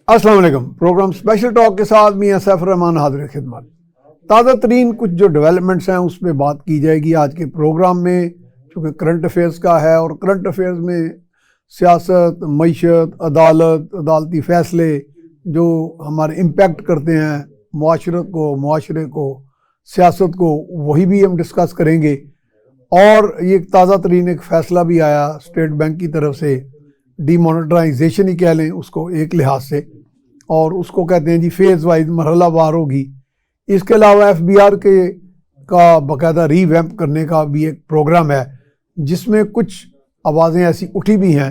السلام علیکم. Programme special talk کے ساتھ میاں سیف الرحمان حاضر خدمت. تازہ ترین کچھ جو ڈیولپمنٹس ہیں اس پہ بات کی جائے گی آج کے پروگرام میں، چونکہ کرنٹ افیئرس کا ہے اور کرنٹ افیئرس میں سیاست، معیشت، عدالتی فیصلے جو ہمارے امپیکٹ کرتے ہیں معاشرت کو، معاشرے کو، سیاست کو، وہی بھی ہم ڈسکس کریں گے. اور یہ ایک تازہ ترین ایک فیصلہ بھی آیا اسٹیٹ بینک کی طرف سے، ڈی مانیٹرائزیشن ہی کہہ لیں اس کو ایک لحاظ سے، اور اس کو کہتے ہیں جی فیز وائز مرحلہ وار ہوگی. اس کے علاوہ ایف بی آر کا باقاعدہ ری ویمپ کرنے کا بھی ایک پروگرام ہے، جس میں کچھ آوازیں ایسی اٹھی بھی ہیں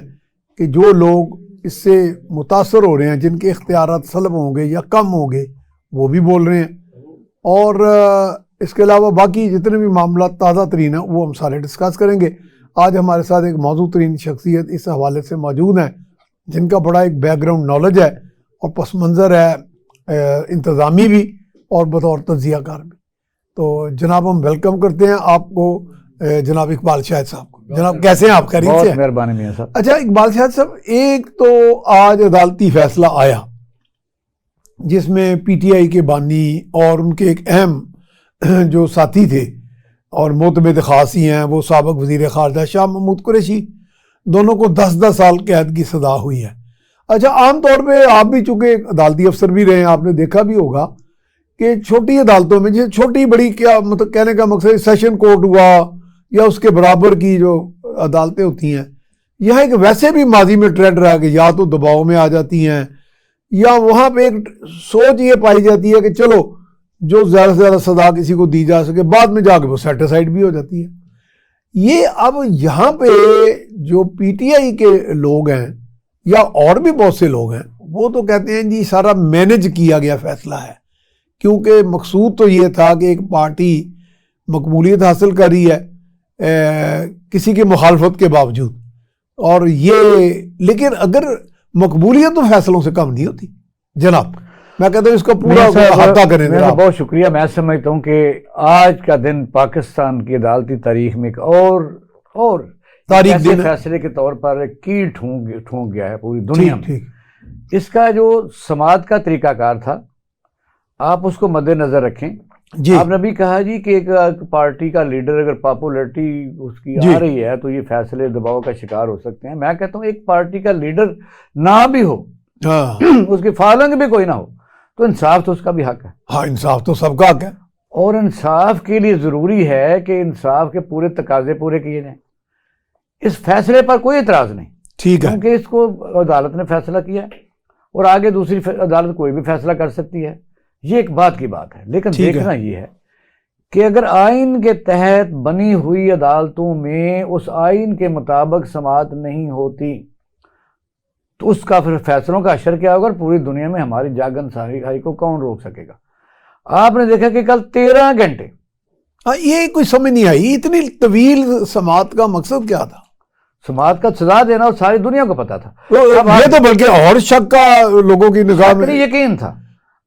کہ جو لوگ اس سے متاثر ہو رہے ہیں، جن کے اختیارات سلب ہوں گے یا کم ہوں گے، وہ بھی بول رہے ہیں. اور اس کے علاوہ باقی جتنے بھی معاملات تازہ ترین ہیں وہ ہم سارے ڈسکس کریں گے. آج ہمارے ساتھ ایک موضوع ترین شخصیت اس حوالے سے موجود ہیں، جن کا بڑا ایک بیک گراؤنڈ نالج ہے اور پس منظر ہے انتظامی بھی اور بطور تجزیہ کار بھی. تو جناب ہم ویلکم کرتے ہیں آپ کو، جناب اقبال شاہد صاحب کو. جناب کیسے ہیں آپ؟ خیریت سے ہیں؟ بہت مہربانی میاں صاحب. اچھا اقبال شاہد صاحب، ایک تو آج عدالتی فیصلہ آیا جس میں پی ٹی آئی کے بانی اور ان کے ایک اہم جو ساتھی تھے اور معتمد خاصی ہیں، وہ سابق وزیر خارجہ شاہ محمود قریشی، دونوں کو 10 سال قید کی سزا ہوئی ہے. اچھا عام طور پہ آپ بھی چونکہ عدالتی افسر بھی رہے ہیں، آپ نے دیکھا بھی ہوگا کہ چھوٹی عدالتوں میں، جیسے چھوٹی بڑی کیا مطلب کہنے کا مقصد سیشن کورٹ ہوا یا اس کے برابر کی جو عدالتیں ہوتی ہیں، یہاں ایک ویسے بھی ماضی میں ٹرینڈ رہا کہ یا تو دباؤ میں آ جاتی ہیں یا وہاں پہ ایک سوچ یہ پائی جاتی ہے کہ چلو جو زیادہ سے زیادہ سزا کسی کو دی جا سکے، بعد میں جا کے وہ سیٹیسفائیڈ بھی ہو جاتی ہے. یہ اب یہاں پہ جو پی ٹی آئی کے لوگ ہیں یا اور بھی بہت سے لوگ ہیں، وہ تو کہتے ہیں جی سارا مینج کیا گیا فیصلہ ہے، کیونکہ مقصود تو یہ تھا کہ ایک پارٹی مقبولیت حاصل کر رہی ہے کسی کے مخالفت کے باوجود. اور یہ لیکن اگر مقبولیت تو فیصلوں سے کم نہیں ہوتی جناب. میں کہتا ہوں اس کا پورا احاطہ کریں. بہت شکریہ. میں سمجھتا ہوں کہ آج کا دن پاکستان کی عدالتی تاریخ میں ایک اور تاریخ دن فیصلے کے طور پر کی ٹھونک گیا ہے پوری دنیا میں. اس کا جو سماعت کا طریقہ کار تھا، آپ اس کو مد نظر رکھیں. آپ نے بھی کہا جی کہ ایک پارٹی کا لیڈر اگر پاپولرٹی اس کی آ رہی ہے تو یہ فیصلے دباؤ کا شکار ہو سکتے ہیں. میں کہتا ہوں ایک پارٹی کا لیڈر نہ بھی ہو، اس کی فالنگ بھی کوئی نہ ہو، تو انصاف تو اس کا بھی حق ہے. ہاں، انصاف تو سب کا حق ہے، اور انصاف کے لیے ضروری ہے کہ انصاف کے پورے تقاضے پورے کیے جائیں. اس فیصلے پر کوئی اعتراض نہیں، ٹھیک ہے، کیونکہ اس کو عدالت نے فیصلہ کیا ہے اور آگے دوسری عدالت کوئی بھی فیصلہ کر سکتی ہے. یہ ایک بات کی بات ہے. لیکن دیکھنا یہ ہے کہ اگر آئین کے تحت بنی ہوئی عدالتوں میں اس آئین کے مطابق سماعت نہیں ہوتی تو اس کا پھر فیصلوں کا اثر کیا ہوگا، اور پوری دنیا میں ہماری جاگن ساری کو کون روک سکے گا. آپ نے دیکھا کہ کل 13 گھنٹے یہ کوئی سمجھ نہیں آئی، اتنی طویل سماعت کا مقصد کیا تھا؟ سماعت کا سزا دینا اور ساری دنیا کو پتا تھا. یہ تو بلکہ اور شک کا لوگوں کی نگاہ میں یقین تھا.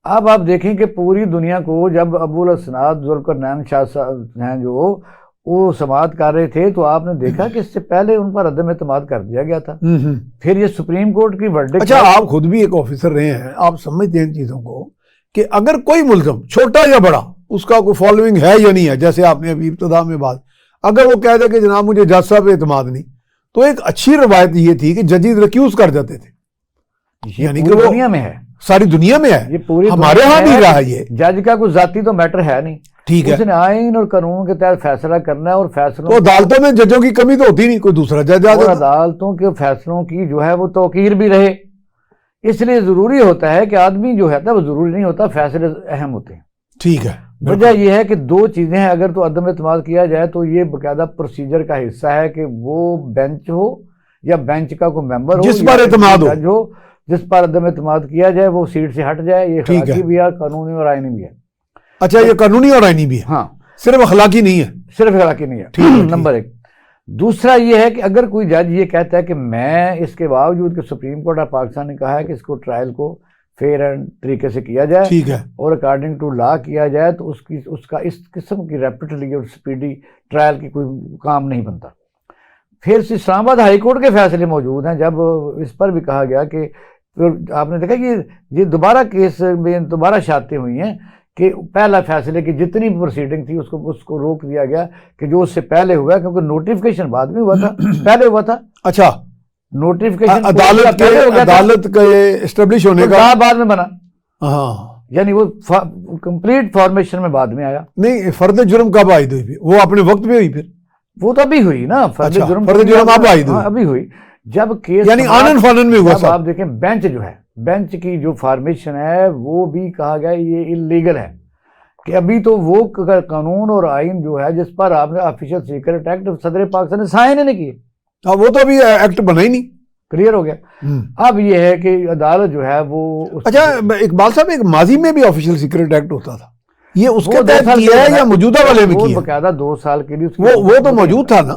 اب آپ دیکھیں کہ پوری دنیا کو جب ابو الاسناد ذوالقرنین شاہ صاحب ہیں جو وہ سماعت کر رہے تھے، تو آپ نے دیکھا کہ اس سے پہلے ان پر عدم اعتماد کر دیا گیا تھا. پھر یہ سپریم کورٹ کی ورڈکٹ. اچھا آپ خود بھی ایک آفیسر رہے ہیں، آپ سمجھتے ہیں ان چیزوں کو کہ اگر کوئی ملزم چھوٹا یا بڑا، اس کا کوئی فالوئنگ ہے یا نہیں ہے، جیسے آپ نے ابھی ابتدا میں بات، اگر وہ کہہ دے کہ جناب مجھے جج صاحب پہ اعتماد نہیں، تو ایک اچھی روایت یہ تھی کہ ججز ریکیوز کر جاتے تھے. یعنی کہ وہ دنیا میں ہے، ساری دنیا میں ہے، یہ پوری ہمارے ہاں بھی رہا ہے. یہ جج کا کوئی ذاتی تو میٹر ہے نہیں، ٹھیک ہے، اس نے آئین اور قانون کے تحت فیصلہ کرنا ہے. اور فیصلوں تو عدالتوں میں ججوں کی کمی تو ہوتی نہیں، کوئی دوسرا جج آ جاتا. عدالتوں کے فیصلوں کی جو ہے وہ توقیر بھی رہے. اس لیے ضروری ہوتا ہے کہ آدمی جو ہے وہ ضروری نہیں ہوتا، فیصلے اہم ہوتے ہیں. ٹھیک ہے. وجہ یہ ہے کہ دو چیزیں ہیں. اگر تو عدم اعتماد کیا جائے تو یہ باقاعدہ پروسیجر کا حصہ ہے کہ وہ بینچ ہو یا بینچ کا کوئی ممبر ہو، جس پر اعتماد ہو، جس پر عدم اعتماد کیا جائے وہ سیٹ سے ہٹ جائے. یہ اخلاقی بھی ہے، قانونی اور آئینی بھی ہے. اچھا یہ قانونی اور آئینی بھی ہے؟ ہاں، صرف اخلاقی نہیں ہے. صرف اخلاقی نہیں ہے، نمبر 1. دوسرا یہ ہے کہ اگر کوئی جج یہ کہتا ہے کہ میں اس کے باوجود کہ سپریم کورٹ آف پاکستان نے کہا ہے کہ اس کو ٹرائل کو فیئر اینڈ طریقے سے کیا جائے، ٹھیک ہے، اور اکارڈنگ ٹو لا کیا جائے، تو اس کا اس قسم کی ریپٹلی اور سپیڈی ٹرائل کی کوئی کام نہیں بنتا. پھر اسلام آباد ہائی کورٹ کے فیصلے موجود ہیں جب اس پر بھی کہا گیا کہ آپ نے دیکھا کہ یہ دوبارہ کیس میں دوبارہ شادتیں ہوئی ہیں کہ پہلا فیصلے کی جتنی پروسیڈنگ تھی اس کو روک دیا گیا کہ جو اس سے پہلے ہوا، کیونکہ نوٹیفیکیشن بعد میں ہوا تھا، پہلے ہوا تھا۔ اچھا، نوٹیفیکیشن عدالت کے اسٹیبلش ہونے کا بعد میں بنا، ہاں، یعنی وہ کمپلیٹ فارمیشن میں بعد میں آیا۔ نہیں، فرد جرم کب عائد ہوئی؟ وہ اپنے وقت پہ ہوئی؟ پھر وہ تو ابھی ہوئی نا، فرد جرم اب عائد ہوئی، ابھی ہوئی جب کیس یعنی آنن فانن میں ہوا۔ آپ دیکھیں بینچ جو ہے، بینچ کی جو فارمیشن ہے وہ بھی کہا گیا یہ انلیگل ہے، کہ ابھی تو وہ قانون اور آئین جو ہے جس پر آپ نے آفیشیل سیکرٹ ایکٹ صدر پاکستان نے سائن نہیں کیے، وہ تو ابھی ایکٹ بنا ہی نہیں، کلیئر ہو گیا۔ اب یہ ہے کہ عدالت جو ہے وہ اچھا اقبال صاحب، ایک ماضی میں بھی آفیشیل سیکرٹ ایکٹ ہوتا تھا، یہ اس کے تحت کیا ہے یا موجودہ والے میں کیا؟ باقاعدہ 2 سال کے لیے وہ تو موجود تھا نا،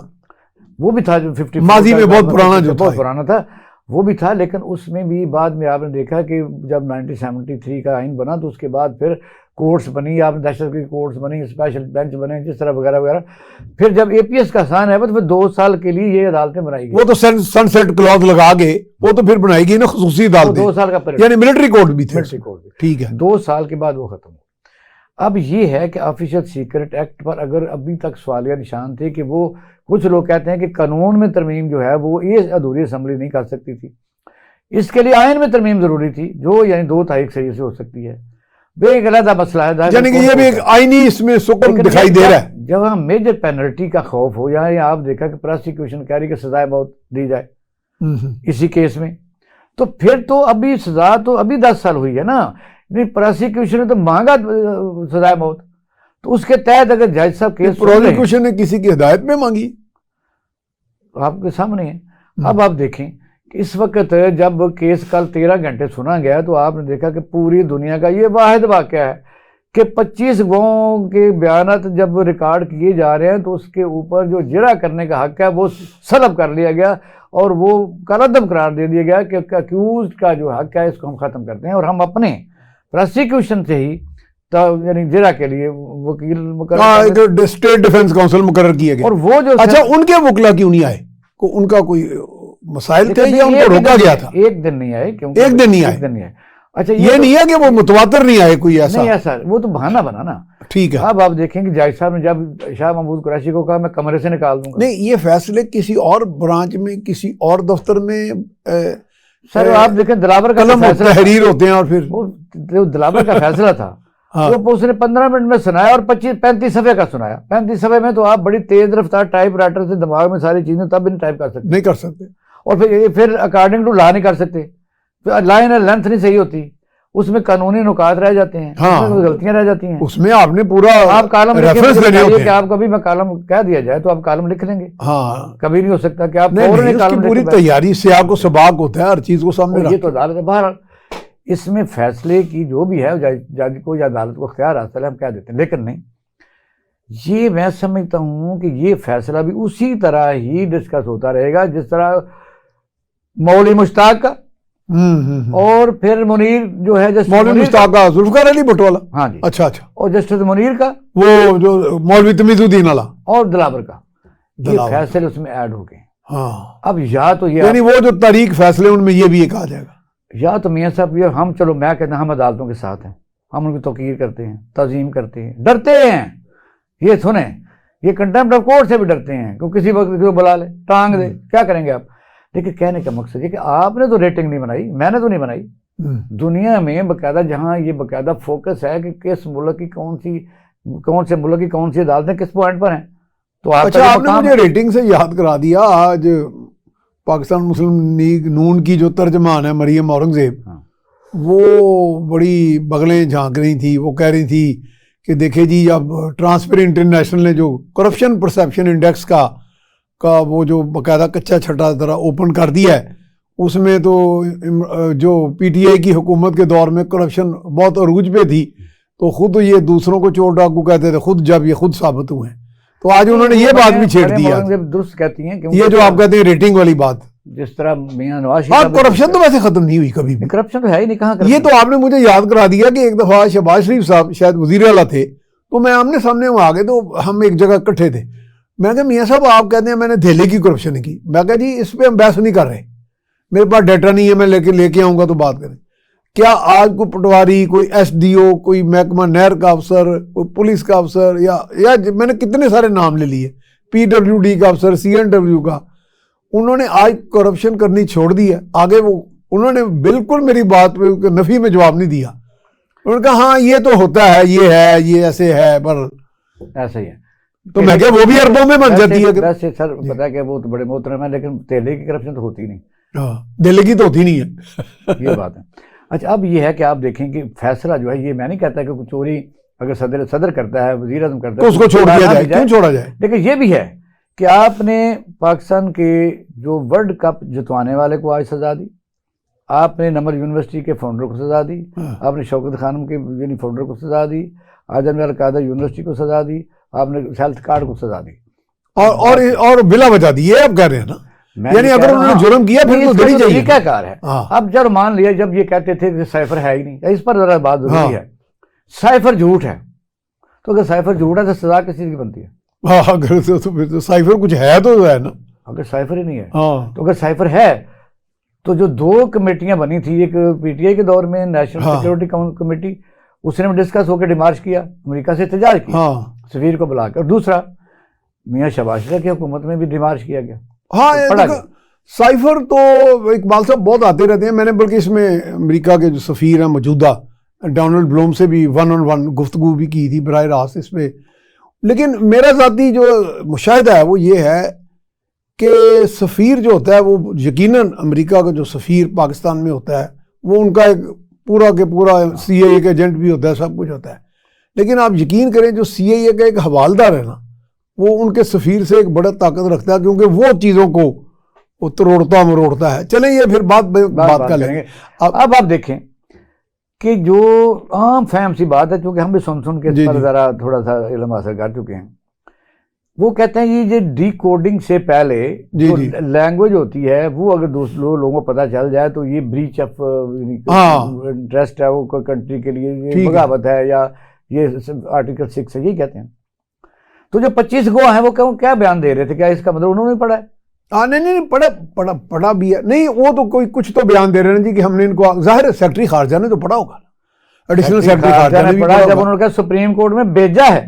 وہ بھی تھا جو 50 ماضی میں بہت پرانا جو بہت پرانا تھا، وہ بھی تھا، لیکن اس میں بھی بعد میں آپ نے دیکھا کہ جب 1973 کا آئین بنا تو اس کے بعد پھر کورٹس بنی، آپ نے دہشت گردی کورٹس بنی، اسپیشل بینچ بنے، جس طرح وغیرہ وغیرہ۔ پھر جب اے پی ایس کا سان ہے تو پھر 2 سال کے لیے یہ عدالتیں بنائی گئی، وہ تو سن سیٹ کلوز لگا کے وہ تو پھر بنائی گئی نا خصوصی عدالتیں، 2 سال کا یعنی ملٹری کورٹ بھی تھے، ملٹری کورٹ بھی، ٹھیک ہے، 2 سال کے بعد وہ ختم ہو۔ اب یہ ہے کہ آفیشیل سیکرٹ ایکٹ پر اگر ابھی تک سوالیہ نشان تھے کہ وہ کچھ لوگ کہتے ہیں کہ قانون میں ترمیم جو ہے وہ یہ ادھوری اسمبلی نہیں کر سکتی تھی، اس کے لیے آئین میں ترمیم ضروری تھی، جو یعنی 2 تاریخ سے ہو سکتی ہے، بے ایک علیحدہ مسئلہ ہے، یعنی کہ یہ بھی ایک آئینی اس میں سکون دکھائی دے رہا ہے۔ جب ہم میجر پینلٹی کا خوف ہو، یا آپ دیکھا کہ پروسیکیوشن کہہ رہی کہ سزائے موت دی جائے اسی کیس میں، تو پھر تو ابھی سزا تو ابھی 10 سال ہوئی ہے نا، پروسیکیوشن نے تو مانگا سزائے موت، تو اس کے تحت اگر جج صاحب کیس پروسیکیوشن نے کسی کی ہدایت میں مانگی، آپ کے سامنے ہے۔ اب آپ دیکھیں کہ اس وقت جب کیس کل 13 گھنٹے سنا گیا تو آپ نے دیکھا کہ پوری دنیا کا یہ واحد واقعہ ہے کہ 25 گواہوں کے بیانات جب ریکارڈ کیے جا رہے ہیں تو اس کے اوپر جو جرح کرنے کا حق ہے وہ سلب کر لیا گیا اور وہ کالعدم قرار دے دیا گیا کہ اکیوزڈ کا جو حق ہے اس کو ہم ختم کرتے ہیں، اور ہم اپنے پروسیکیوشن سے ہی یعنی جرح کے لیے وکیل مقرر، اسٹیٹ ڈیفنس کونسل مقرر کیا گیا، اور وہ جو اچھا ان کے وکلا کیوں نہیں آئے؟ ان کا کوئی مسائل تھے یا ان کو روکا گیا تھا؟ ایک دن نہیں آئے، ایک دن نہیں آئے۔ اچھا یہ نہیں ہے کہ وہ متواتر نہیں آئے، کوئی ایسا نہیں ایسا، وہ تو بہانہ بنا نا، ٹھیک ہے۔ اب آپ دیکھیں کہ جج صاحب نے جب شاہ محمود قریشی کو کہا میں کمرے سے نکال دوں گا، نہیں یہ فیصلے کسی اور برانچ میں کسی اور دفتر میں سر آپ دیکھیں دلاور کا فیصلہ تحریر ہوتے ہیں، اور پھر وہ دلاور کا فیصلہ تھا وہ اس نے 15 منٹ میں سنایا اور 35 صفحے کا سنایا، 35 صفحے میں تو آپ بڑی تیز رفتار ٹائپ رائٹر سے دماغ میں ساری چیزیں تب نہیں ٹائپ کر سکتے، نہیں کر سکتے، اور پھر اکارڈنگ ٹو لا نہیں کر سکتے، لائن لینتھ نہیں صحیح ہوتی، اس میں قانونی نکات رہ جاتے ہیں، غلطیاں رہ جاتی ہیں، اس میں آپ نے پورا آپ کالم ریفرنس لینے ہوتے ہیں کہ آپ کبھی میں کالم کہہ دیا جائے تو آپ کالم لکھ لیں گے، ہاں کبھی نہیں ہو سکتا کہ آپ پوری تیاری سے آپ کو سباق ہوتا ہے ہر چیز کو سامنے، یہ تو عدالت ہے۔ بہرحال اس میں فیصلے کی جو بھی ہے جج کو یا عدالت کو اختیار حاصل ہے، ہم کہہ دیتے ہیں، لیکن نہیں، یہ میں سمجھتا ہوں کہ یہ فیصلہ بھی اسی طرح ہی ڈسکس ہوتا رہے گا جس طرح مولوی مشتاق کا اور پھر منیر جو ہے مولوی مشتاق کا ذوالفقار علی بھٹ والا، ہاں جی، اچھا اچھا، اور جسٹس منیر کا وہ جو مولوی تمیز الدین والا، اور دلاور کا، یہ فیصلے اس میں ایڈ ہو گئے۔ ہاں اب یا تو یہ یعنی وہ جو تاریخ فیصلے ان میں یہ بھی ایک آ جائے گا، یا تو میاں صاحب یہ ہم چلو میں کہتا ہوں ہم عدالتوں کے ساتھ ہیں، ہم ان کی توقیر کرتے ہیں، تعظیم کرتے ہیں، ڈرتے ہیں، یہ سنیں یہ کنٹمپٹ آف کورٹ سے بھی ڈرتے ہیں کہ کسی وقت کسی کو بلا لے ٹانگ دے، کیا کریں گے آپ؟ لیکن کہنے کا مقصد یہ کہ آپ نے تو ریٹنگ نہیں بنائی، میں نے تو نہیں بنائی، دنیا میں باقاعدہ جہاں یہ باقاعدہ فوکس ہے کہ کس ملک کی کون سے ملک کی کون سی عدالتیں کس پوائنٹ پر ہیں، تو اچھا آپ نے مجھے ریٹنگ سے یاد کرا دیا، آج پاکستان مسلم لیگ نون کی جو ترجمان ہے مریم اورنگزیب، وہ بڑی بغلیں جھانک رہی تھی، وہ کہہ رہی تھی کہ دیکھیں جی اب ٹرانسپیرنٹ انٹرنیشنل نے جو کرپشن پرسیپشن انڈیکس کا وہ جو باقاعدہ کچا چھٹا ذرا اوپن کر دیا ہے، اس میں تو جو پی ٹی آئی کی حکومت کے دور میں کرپشن بہت عروج پہ تھی، تو خود یہ دوسروں کو چور ڈاکو کہتے تھے، خود جب یہ خود ثابت ہوئے ہیں، تو آج انہوں نے یہ بات بھی چھیڑ دی، درست کہتی ہیں یہ جو آپ کہتے ہیں ریٹنگ والی بات، جس طرح میاں نواز کرپشن تو ویسے ختم نہیں ہوئی کبھی بھی، کرپشن تو ہے ہی نہیں، کہاں یہ تو آپ نے مجھے یاد کرا دیا کہ ایک دفعہ شہباز شریف صاحب شاید وزیر اعلیٰ تھے، تو میں آمنے سامنے وہاں آ گئے، تو ہم ایک جگہ اکٹھے تھے، میں کہا میاں صاحب آپ کہتے ہیں میں نے دہلی کی کرپشن کی، میں کہا جی اس پہ ہم بحث نہیں کر رہے، میرے پاس ڈیٹا نہیں ہے، میں لے کے آؤں گا تو بات کریں. کیا آج کوئی پٹواری، کوئی ایس ڈی او، کوئی محکمہ نہر کا افسر، کوئی پولیس کا افسر، یا میں نے کتنے سارے نام لے لیے، پی ڈبلیو ڈی کا افسر، سی این ڈبلیو کا، انہوں نے آج کرپشن کرنی چھوڑ دی ہے. آگے انہوں نے بالکل میری بات پہ نفی میں جواب نہیں دیا. انہوں نے کہا ہاں یہ تو ہوتا ہے، یہ ایسے ہے، پر ایسا ہی ہے. تو میں کہا وہ بھی اربوں میں بن جاتی ہے. ویسے سر پتا ہے کہ وہ تو بڑے محترم ہیں، لیکن دہلی کی کرپشن تو ہوتی نہیں. دہلی کی تو ہوتی نہیں ہے. یہ بات ہے. اچھا اب یہ ہے کہ آپ دیکھیں کہ فیصلہ جو ہے، یہ میں نہیں کہتا کہ چوری اگر صدر کرتا ہے، وزیر اعظم کرتا ہے تو اس کو چھوڑ دیا جائے، کیوں چھوڑا جائے؟ لیکن یہ بھی ہے کہ آپ نے پاکستان کے جو ورلڈ کپ جتوانے والے کو آج سزا دی، آپ نے نمر یونیورسٹی کے فاؤنڈر کو سزا دی، آپ نے شوکت خانم کے فاؤنڈر کو سزا دی، اعظم القاعدہ یونیورسٹی کو سزا دی، آپ نے ہیلتھ کارڈ کو سزا دی، اور بلا وجہ دی. یہ آپ کہہ رہے ہیں نا، یعنی اگر انہوں نے جرم کیا پھر تو دینی چاہیے. طریقہ کار ہے. اب جب مان لیا جب یہ کہتے تھے کہ سائفر ہے ہی نہیں، اس پر ذرا بات ضروری ہے. سائفر جھوٹ ہے، تو اگر سائفر جھوٹ ہے تو سزا کس چیز کی بنتی ہے؟ اگر تو سائفر کچھ ہے تو ہے نا. اگر سائفر ہی نہیں ہے تو اگر سائفر ہے تو جو 2 کمیٹیاں بنی تھی، ایک پی ٹی آئی کے دور میں نیشنل سیکورٹی کمیٹی، اس نے ڈسکس ہو کے ڈیمارچ کیا، امریکہ سے احتجاج کیا سفیر کو بلا کر، اور دوسرا میاں شہباز شریف کی حکومت میں بھی ڈیمارچ کیا گیا. سائفر تو اقبال صاحب بہت آتے رہتے ہیں. میں نے بلکہ اس میں امریکہ کے جو سفیر ہیں موجودہ ڈونلڈ بلوم سے بھی 1-on-1 گفتگو بھی کی تھی براہ راست اس پہ. لیکن میرا ذاتی جو مشاہدہ ہے وہ یہ ہے کہ سفیر جو ہوتا ہے وہ یقیناً امریکہ کا جو سفیر پاکستان میں ہوتا ہے وہ ان کا ایک پورا کے پورا سی آئی اے کا ایجنٹ بھی ہوتا ہے، سب کچھ ہوتا ہے. لیکن آپ یقین کریں جو سی آئی اے کا ایک حوالدار ہے نا، وہ ان کے سفیر سے ایک بڑا طاقت رکھتا ہے، کیونکہ وہ چیزوں کو وہ تروڑتا مروڑتا ہے. چلیں یہ پھر بات کر لیں گے. اب آپ دیکھیں کہ جو عام فہم سی بات ہے، چونکہ ہم بھی سن کے اس پر ذرا تھوڑا سا علم حاصل کر چکے ہیں. وہ کہتے ہیں یہ ڈی کوڈنگ سے پہلے جو لینگویج ہوتی ہے وہ اگر دوسرے لوگوں کو پتہ چل جائے تو یہ بریچ آف انٹرسٹ ہے، وہ کنٹری کے لیے یہ بغاوت ہے، یا یہ آرٹیکل 6 ہے، یہی کہتے ہیں. تو جو 25 گواہ ہیں وہ کیا بیان دے رہے تھے؟ کیا اس کا مطلب انہوں نے پڑھا ہے؟ نہیں پڑھا بھی ہے. نہیں وہ تو کوئی کچھ تو بیان دے رہے ہیں جی کہ ہم نے ان کو، ظاہر ہے سیکرٹری خارجہ نے تو پڑھا ہوگا، ایڈیشنل سیکرٹری خارجہ نے پڑھا. جب انہوں نے کہا سپریم کورٹ میں بھیجا ہے،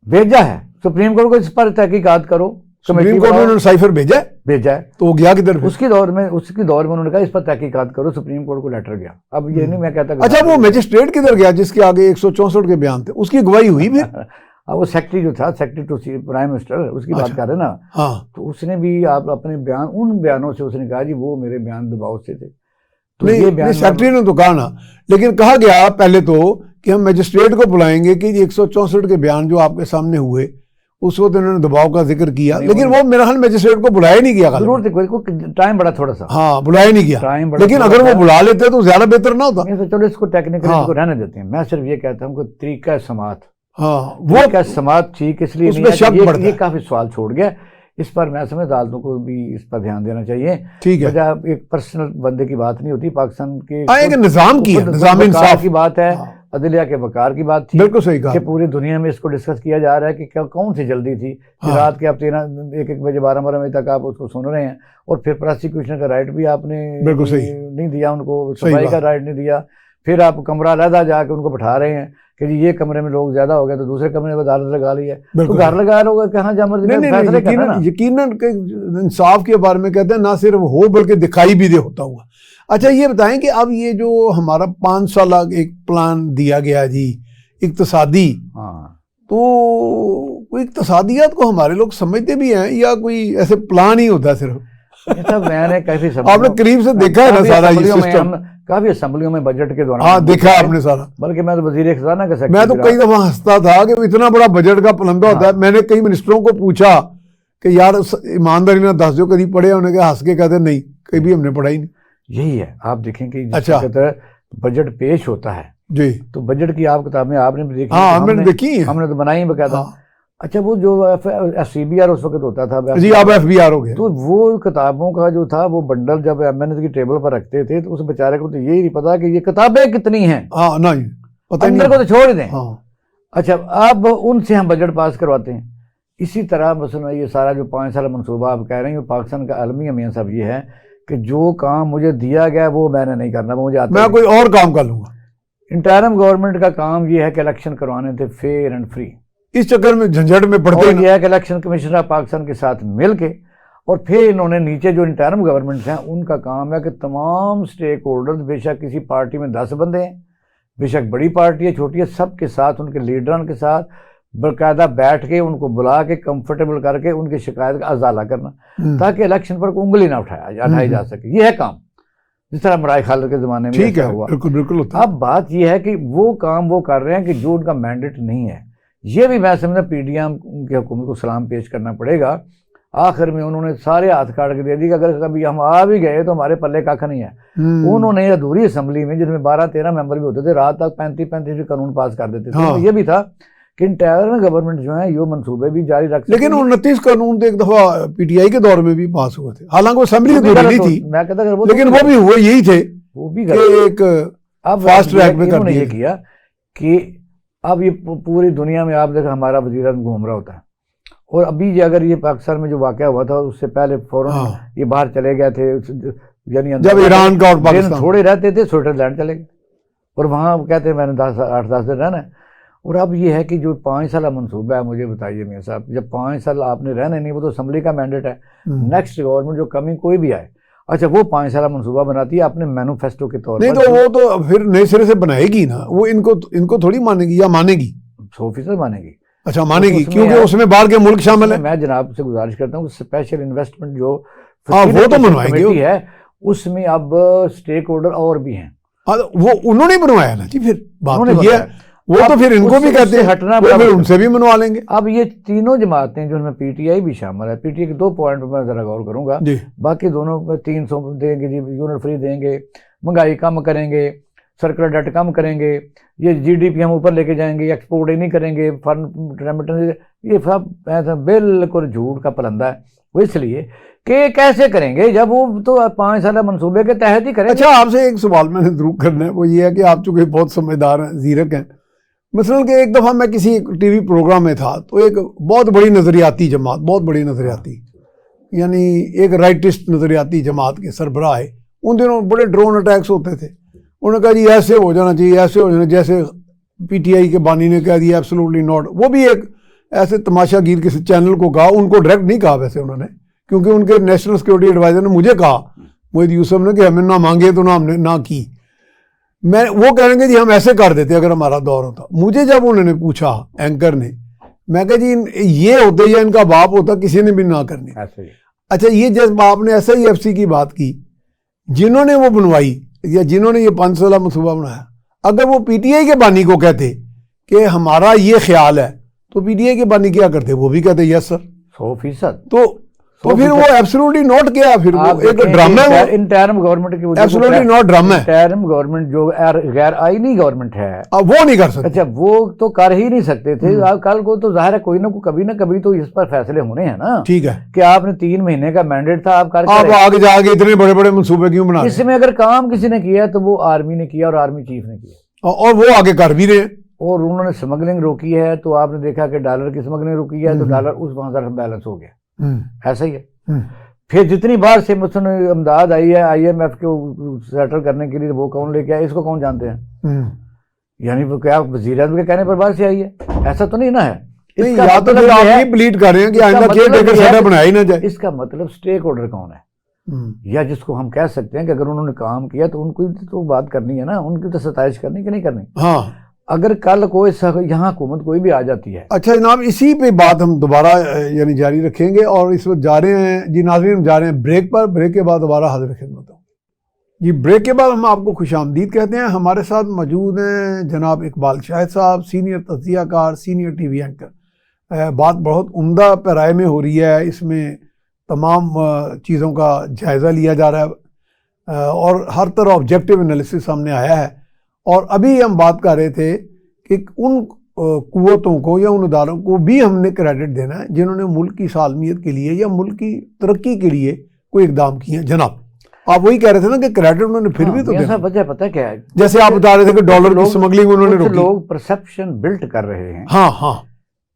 بھیجا ہے سپریم کورٹ کو اس پر تحقیقات کرو. سپریم کورٹ میں انہوں نے سائفر بھیجا ہے تو وہ گیا کدھر؟ اس کے دور میں انہوں نے کہا اس پر تحقیقات کرو، سپریم کورٹ کو لیٹر گیا. اب یہ نہیں میں کہتا. اچھا وہ میجسٹریٹ کدھر گیا جس کے آگے 164 کے بیان تھے؟ اس کی گواہی ہوئی بھی؟ وہ سیکرٹری جو تھا، سیکرٹری ٹو پرائم منسٹر، اس کی بات کر رہے ہیں نا. تو اس نے بھی آپ اپنے بیان، ان بیانوں سے اس نے کہا جی وہ میرے بیان دباؤ سے تھے. نہیں سیکرٹری نے تو کہا نا، لیکن کہا گیا پہلے تو کہ ہم میجسٹریٹ کو بلائیں گے کہ 164 کے بیان جو آپ کے سامنے ہوئے اس وقت انہوں نے دباؤ کا ذکر کیا، لیکن وہ میرا خیال میجسٹریٹ کو بلایا نہیں گیا. ضرور ٹائم بڑا تھوڑا سا، بلایا نہیں گیا، لیکن اگر وہ بلا لیتے تو زیادہ بہتر نہ ہوتا. چلو اس کو ٹیکنیکل کو رہنے دیتے ہیں. میں صرف یہ کہتا ہوں کہ طریقہ سماعت، وہ کا سماعت ٹھیک اس لیے نہیں، یہ کافی سوال چھوڑ گیا. اس پر میں سمجھ عدالتوں کو بھی اس پر دھیان دینا چاہیے. ٹھیک ہے، جب ایک پرسنل بندے کی بات نہیں ہوتی، پاکستان کے نظام کی، نظام انصاف کی بات ہے، عدلیہ کے وقار کی بات تھی. بالکل صحیح کہا کہ پوری دنیا میں اس کو ڈسکس کیا جا رہا ہے کہ کون سی جلدی تھی کہ رات کے آپ 1 بجے 12 بجے تک آپ اس کو سن رہے ہیں، اور پھر پروسیکیوشن کا رائٹ بھی آپ نے نہیں دیا، ان کو صفائی کا رائٹ نہیں دیا. پھر آپ کمرہ علیحدہ جا کے ان کو بٹھا رہے ہیں کہ جی یہ کمرے میں لوگ زیادہ ہو گئے تو دوسرے کمرے میں عدالت لگا لی ہے. تو گھر لگا رہے ہوگا کہاں جا مرضی. یقیناً انصاف کے بارے میں کہتے ہیں نہ صرف ہو بلکہ دکھائی بھی دے ہوتا ہوا. اچھا یہ بتائیں کہ اب یہ جو ہمارا 5 سالہ ایک پلان دیا گیا جی اقتصادی، تو کوئی اقتصادیات کو ہمارے لوگ سمجھتے بھی ہیں یا کوئی ایسے پلان ہی ہوتا ہے صرف؟ میں نے کیسے آپ نے قریب سے دیکھا ہے نا سارا یہ سسٹم؟ کافی اسمبلیوں میں بجٹ کے دوران ہاں دیکھا آپ نے سارا. بلکہ میں تو وزیر خزانہ کا میں تو کئی دفعہ ہنستا تھا کہ اتنا بڑا بجٹ کا پلندہ ہوتا ہے. میں نے کئی منسٹروں کو پوچھا کہ یار ایمانداری نہ دس جو کبھی پڑھے، انہوں نے کہا ہنس کے کہتے نہیں کبھی ہم نے پڑھا ہی نہیں. یہی ہے آپ دیکھیں کہ جس طرح بجٹ پیش ہوتا ہے جی، تو بجٹ کی آپ کتابیں آپ نے بھی دیکھی؟ ہاں ہم نے دیکھی، ہم نے تو بنائی باقاعدہ. اچھا وہ جو CBR اس وقت ہوتا تھا جی، اب FBR ہو گیا، تو وہ کتابوں کا جو تھا وہ بنڈل جب MNS کی ٹیبل پر رکھتے تھے تو اس بیچارے کو تو یہی نہیں پتا کہ یہ کتابیں کتنی ہیں. نہیں پتہ نہیں، اندر کو تو چھوڑ دیں. اچھا اب ان سے ہم بجٹ پاس کرواتے ہیں. اسی طرح مثلا یہ سارا جو 5 سال منصوبہ آپ کہہ رہے ہیں پاکستان کا عالمی میاں صاحب یہ ہے کہ جو کام مجھے دیا گیا وہ میں نے نہیں کرنا، وہ مجھے آتا میں کوئی اور کام کر لوں گا۔ انٹرم گورنمنٹ کا کام یہ ہے کہ الیکشن کروانے تھے فیئر اینڈ فری، اس چکر میں جھنجھٹ میں پڑتے یہ ہے کہ الیکشن کمیشن آف پاکستان کے ساتھ مل کے، اور پھر انہوں نے نیچے جو انٹرم گورنمنٹس ہیں ان کا کام ہے کہ تمام سٹیک ہولڈرز، بے شک کسی پارٹی میں 10 بندے ہیں، بے شک بڑی پارٹی ہے چھوٹی ہے، سب کے ساتھ ان کے لیڈران کے ساتھ باقاعدہ بیٹھ کے ان کو بلا کے کمفرٹیبل کر کے ان کی شکایت کا ازالہ کرنا، تاکہ الیکشن پر انگلی نہ اٹھائی جا سکے۔ یہ ہے کام، جس طرح مرائے خالد کے زمانے میں ایسا ہوا۔ بالکل ہوتا ہے۔ اب بات یہ ہے کہ وہ کام وہ کر رہے ہیں کہ جو ان کا مینڈیٹ نہیں ہے۔ یہ بھی میں سمجھتا پی ڈی ایم کی حکومت کو سلام پیش کرنا پڑے گا۔ آخر میں انہوں نے سارے ہاتھ کاٹ کے دے دی کہ اگر کبھی ہم آ بھی گئے تو ہمارے پلے کھ نہیں ہے۔ انہوں نے ادھوری اسمبلی میں جن میں 12-13 ممبر بھی ہوتے تھے، رات تک 35 بھی قانون پاس کر دیتے تھے۔ یہ بھی تھا کہ انٹرنل گورنمنٹ جو ہیں یہ منصوبے بھی جاری رکھ، لیکن 29 قانون تو ایک دفعہ پی ٹی آئی کے دور میں بھی پاس ہوئے تھے، حالانکہ اسمبلی ادھوری نہیں تھی، میں کہتا لیکن وہ بھی ہوئے یہی تھے، وہ بھی ایک فاسٹ ٹریک میں کر یہ کیا کہ اب یہ پوری دنیا میں آپ دیکھیں ہمارا وزیر اعظم گھوم رہا ہوتا ہے، اور ابھی یہ اگر یہ پاکستان میں جو واقعہ ہوا تھا اس سے پہلے فوراً یہ باہر چلے گئے تھے، یعنی جب ایران کا اور پاکستان تھوڑے رہتے تھے سوئٹزرلینڈ چلے گئے، اور وہاں کہتے ہیں میں نے 8-10 دن رہنا ہے۔ اور اب یہ ہے کہ جو 5 سالہ منصوبہ ہے، مجھے بتائیے میاں صاحب، جب 5 سال آپ نے رہنا نہیں، وہ تو اسمبلی کا مینڈیٹ ہے، نیکسٹ گورنمنٹ جو کمی کوئی بھی آئے، اچھا وہ 5 سالہ منصوبہ بناتی ہے اپنے مینوفیسٹو کے طور پر، نہیں تو وہ تو پھر نئے سرے سے بنائے گی نا، وہ ان کو تھوڑی مانے گی، یا مانے گی 100% مانے گی۔ اچھا مانے گی، کیونکہ اس میں باہر کے ملک شامل ہیں۔ میں جناب سے گزارش کرتا ہوں کہ اسپیشل انویسٹمنٹ جو وہ تو بنوائیں گے ہے، اس میں اب سٹیک ہولڈر اور بھی ہیں، وہ انہوں نے بنوایا نا جی، پھر بات یہ ہے، وہ تو پھر ان کو بھی کہتے ہیں ہٹنا، پھر ان سے بھی منوا لیں گے۔ اب یہ تینوں جماعتیں جو ان میں پی ٹی آئی بھی شامل ہے، پی ٹی آئی کے 2 پوائنٹ پر میں ذرا غور کروں گا، باقی دونوں 300 دیں گے جی، یونٹ فری دیں گے، مہنگائی کم کریں گے، سرکلر ڈیٹ کم کریں گے، یہ جی ڈی پی ہم اوپر لے کے جائیں گے، ایکسپورٹ ہی نہیں کریں گے، فارن ریمیٹنس، یہ سب بالکل جھوٹ کا پرندہ ہے۔ وہ اس لیے کہ کیسے کریں گے جب وہ تو 5 سالہ منصوبے کے تحت ہی کریں گے۔ اچھا آپ سے ایک سوال میں نے ضرور کرنا ہے، وہ یہ ہے کہ آپ چونکہ بہت سمجھدار ہیں، زیرک ہیں، مثلا کہ ایک دفعہ میں کسی ٹی وی پروگرام میں تھا تو ایک بہت بڑی نظریاتی جماعت، بہت بڑی نظریاتی، یعنی ایک رائٹسٹ نظریاتی جماعت کے سربراہ آئے، ان دنوں بڑے ڈرون اٹیکس ہوتے تھے، انہوں نے کہا جی ایسے ہو جانا چاہیے، ایسے ہو جانا، جیسے پی ٹی آئی کے بانی نے کہہ دیا ایبسولوٹلی ناٹ، وہ بھی ایک ایسے تماشا گیر کسی چینل کو کہا، ان کو ڈائریکٹ نہیں کہا ویسے انہوں نے، کیونکہ ان کے نیشنل سیکورٹی ایڈوائزر نے مجھے کہا، محدود یوسف نے، کہ ہمیں نہ مانگے تو نہ ہم نے نہ کی، میں وہ کہیں گے جی ہم ایسے کر دیتے اگر ہمارا دور ہوتا۔ مجھے جب انہوں نے پوچھا اینکر نے، میں کہا جی یہ ہوتے یا ان کا باپ ہوتا کسی نے بھی نہ کرنی۔ اچھا یہ جب آپ نے ایس آئی ایف سی کی بات کی، جنہوں نے وہ بنوائی یا جنہوں نے یہ 5 سالہ منصوبہ بنایا، اگر وہ پی ٹی آئی کے بانی کو کہتے کہ ہمارا یہ خیال ہے تو پی ٹی آئی کے بانی کیا کرتے؟ وہ بھی کہتے یس سر 100%۔ تو پھر وہ ایبسولوٹلی نوٹ کیا، پھر وہ ایک ڈرامہ ہے، انٹرم گورنمنٹ کی ایبسولوٹلی نوٹ ڈرامہ ہے۔ انٹرم گورنمنٹ جو غیر آئینی گورنمنٹ ہے وہ نہیں کر سکتے۔ اچھا وہ تو کر ہی نہیں سکتے تھے، کل کو تو ظاہر ہے کوئی نہ کوئی کبھی نہ کبھی تو اس پر فیصلے ہونے ہیں نا، ٹھیک ہے، کہ آپ نے 3 مہینے کا مینڈیٹ تھا، آپ آگے جا کے اتنے بڑے بڑے منصوبے کیوں بنا رہے ہیں؟ اس میں اگر کام کسی نے کیا تو وہ آرمی نے کیا، اور آرمی چیف نے کیا، اور وہ آگے کر بھی رہے ہیں، اور انہوں نے سمگلنگ روکی ہے، تو آپ نے دیکھا کہ ڈالر کی سمگلنگ روکی ہے، تو ڈالر اس وہاں سے بیلنس ہو گیا، ایسا ہی ہے۔ پھر جتنی بار سے مثلا امداد آئی ہے آئی ایم ایف کو سیٹل کرنے کے لیے، وہ کون لے کے آئے، اس کو کون جانتے ہیں؟ یعنی وہ کیا وزیر اعظم کے کہنے پر باہر سے آئی ہے؟ ایسا تو نہیں نا ہے۔ یا تو پھر آپ یہ پلیڈ کر رہے ہیں کہ آئندہ کیئر ٹیکر سیٹل بنایا ہی نہ جائے۔ اس کا مطلب سٹیک ہولڈر کون ہے، یا جس کو ہم کہہ سکتے ہیں کہ اگر انہوں نے کام کیا تو ان کو تو بات کرنی ہے نا، ان کی تو ستائش کرنی کہ نہیں کرنی۔ ہاں اگر کل کوئی یہاں حکومت کوئی بھی آ جاتی ہے۔ اچھا جناب، اسی پہ بات ہم دوبارہ یعنی جاری رکھیں گے، اور اس وقت جا رہے ہیں جی ناظرین، ہم جا رہے ہیں بریک پر، بریک کے بعد دوبارہ حاضر خدمت ہوں جی۔ بریک کے بعد ہم آپ کو خوش آمدید کہتے ہیں۔ ہمارے ساتھ موجود ہیں جناب اقبال شاہد صاحب، سینئر تجزیہ کار، سینئر ٹی وی اینکر۔ بات بہت عمدہ پیرائے میں ہو رہی ہے، اس میں تمام چیزوں کا جائزہ لیا جا رہا ہے، اور ہر طرح آبجیکٹیو انالیسس سامنے آیا ہے۔ اور ابھی ہم بات کر رہے تھے کہ ان قوتوں کو یا ان اداروں کو بھی ہم نے کریڈٹ دینا ہے جنہوں نے ملک کی سالمیت کے لیے یا ملک کی ترقی کے لیے کوئی اقدام کیے ہیں۔ جناب آپ وہی کہہ رہے تھے نا کہ کریڈٹ انہوں نے پھر بھی تو دینا۔ وجہ پتہ کیا ہے، جیسے آپ بتا رہے تھے کہ ڈالر کی سمگلنگ انہوں نے روکی۔ لوگ پرسپشن بلٹ کر رہے ہیں ہاں ہاں